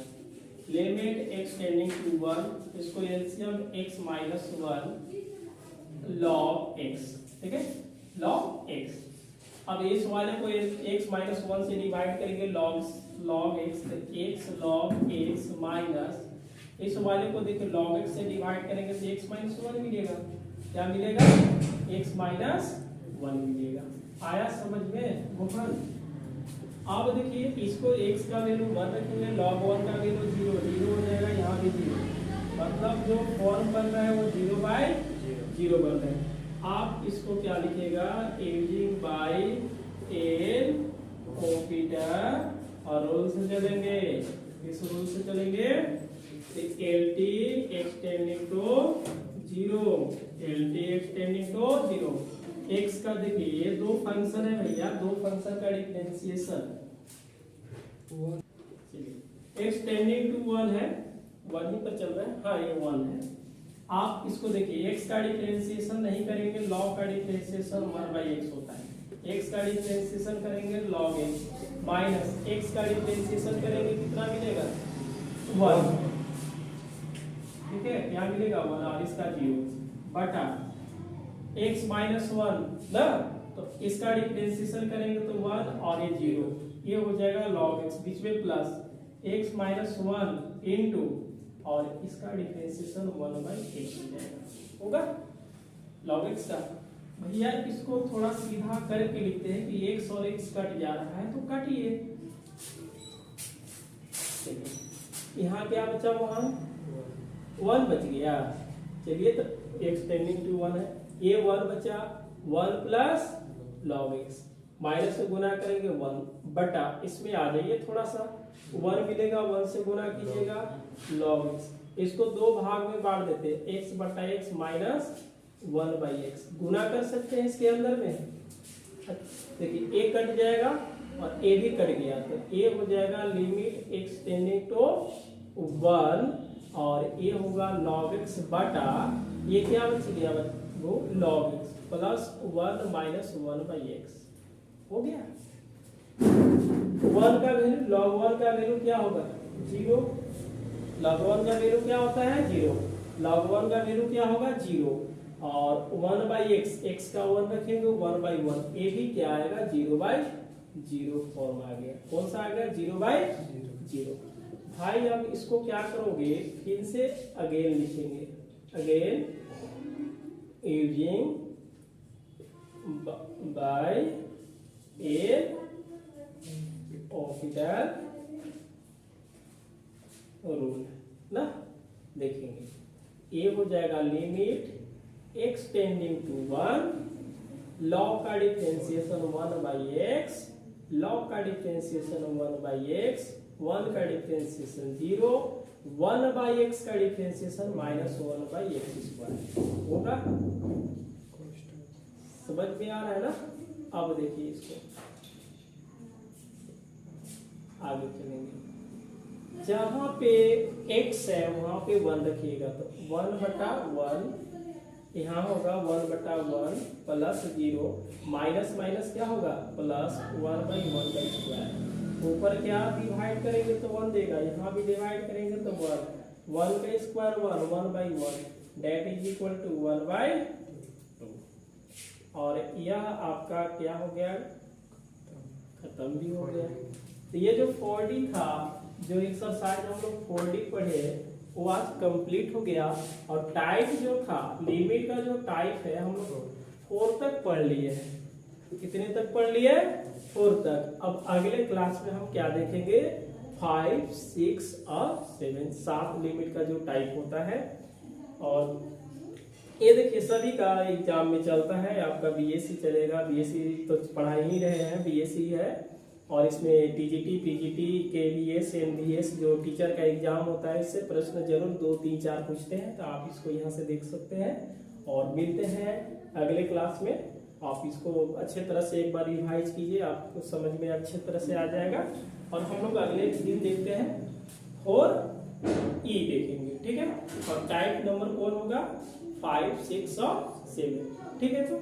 लिमिट x टेंडिंग टू 1, इसको एलसीएम x-1 log x, ठीक है, log x। अब इस वाले को x-1 से डिवाइड करेंगे, log x, तो x log x माइनस इस वाले को देखिए log x से डिवाइड करेंगे तो x-1 मिलेगा, क्या मिलेगा, x माइनस 1 मिलेगा। आया समझ में मोहन? अब देखिए इसको x का वैल्यू 1 रखेंगे, log 1 का वैल्यू 0 0 हो जाएगा, यहाँ भी 0, मतलब जो फॉर्म बन रहा है वो 0/0 बन रहा है। आप इसको क्या लिखेगा, यूजिंग बाय एल ऑपरेटर, और रूल से चलेंगे, इस रूल से चलेंगे, LT extending to 0, LT extending to 0। x का देखिए ये दो फंक्शन है भैया, दो फंक्शन का डिफरेंशिएशन, एक्सटेंडिंग टू 1 है, 1 ही पर चल रहा है, हाँ ये 1 है। आप इसको देखिए x का डिफरेंशिएशन नहीं करेंगे, log का डिफरेंशिएशन 1/x होता है, x का डिफरेंशिएशन करेंगे log x, माइनस x का डिफरेंशिएशन करेंगे कितना मिलेगा, 1, ठीक है, क्या मिलेगा 1 और इसका 0 बटा x माइनस 1 ना, तो इसका डिफरेंशिएशन करेंगे तो 1 और ये 0, ये हो जाएगा log x, बीच में प्लस x माइनस 1 इंटू, और इसका डिफरेंशिएशन 1/x हो जाएगा, होगा log x का। भैया इसको थोड़ा सीधा करके लिखते हैं कि x और x कट जा रहा है तो काटिए, यहाँ क्या बचा, वहां 1 बच गया, चलिए तो एक्सटेंडिंग टू 1 है, ये 1 बचा, 1 प्लस log x, माइनस से गुना करेंगे 1 बटा, इसमें आ जाइए थोड़ा सा, 1 मिलेगा, 1 से गुना कीजिएगा log x, इसको दो भाग में बांट देते हैं, x बटा x माइनस 1/x, गुना कर सकते हैं इसके अंदर में, देखिए a कट जाएगा और a भी कट गया, तो a हो जाएगा लिमिट एक्सटेंडिंग टू 1, और ये होगा log x बटा, ये क्या बच गया वो log x plus 1 minus 1/x, हो गया। 1 का वैल्यू, log 1 का वैल्यू क्या होगा 0, log 1 का वैल्यू क्या होता है 0, log 1 का वैल्यू क्या होगा 0, और 1/x, x का 1 रखेंगे 1/1, ये भी क्या आएगा 0/0 फॉर्म आ गया, कौन सा आ गया 0/0। भाई अब इसको क्या करोगे, फिर से अगेन लिखेंगे, again using by A operator rule ना, देखेंगे ये हो जाएगा लिमिट एक्सटेंडिंग टू 1, log का डिफरेंशिएशन 1/x, log का डिफरेंशिएशन 1/x, 1 का डिफरेंशिएशन 0, 1/x का डिफरेंशिएशन माइनस 1/x² होगा, समझ में आ रहा है ना। अब देखिए इसको आगे चलेंगे, जहां पे x है वहां पे 1 रखिएगा, तो 1/1 यहाँ होगा 1/1 प्लस 0, माइनस माइनस क्या होगा प्लस 1/1², ऊपर क्या डिवाइड करेंगे तो 1 देगा, यहाँ भी डिवाइड करेंगे तो 1 का square 1/1, that is equal to 1/2, और यह आपका क्या हो गया, खत्म भी हो गया। तो ये जो 4D था, जो एक्सरसाइज हम लोग 4D पढ़े वो आज कंप्लीट हो गया, और टाइप जो था, लिमिट का जो टाइप है हम लोग 4 तक पढ़ लिए हैं। कितने तक पढ़ लिए 4 तक। अब अगले क्लास में हम क्या देखेंगे 5, 6 और 7, 7 लिमिट का जो टाइप होता है। और ये देखिए सभी का एग्जाम में चलता है, आपका बीएससी चलेगा, बीएससी तो पढ़ा ही रहे हैं, बीएससी है, और इसमें टीजीटी, पीजीटी, केवीएस, एमबीएस जो टीचर का एग्जाम होता है, इससे प्रश्न जरूर 2, 3, 4 पूछते हैं, तो आप इसको यहाँ से देख सकते हैं। और मिलते हैं अगले क्लास में, आप इसको अच्छे तरह से एक बार रिवाइज कीजिए, आपको समझ में अच्छे तरह से आ जाएगा। और हम लोग अगले दिन देखते हैं 4E देखेंगे, ठीक है। और टाइप नंबर कौन होगा 5, 6 और 7, ठीक है। तो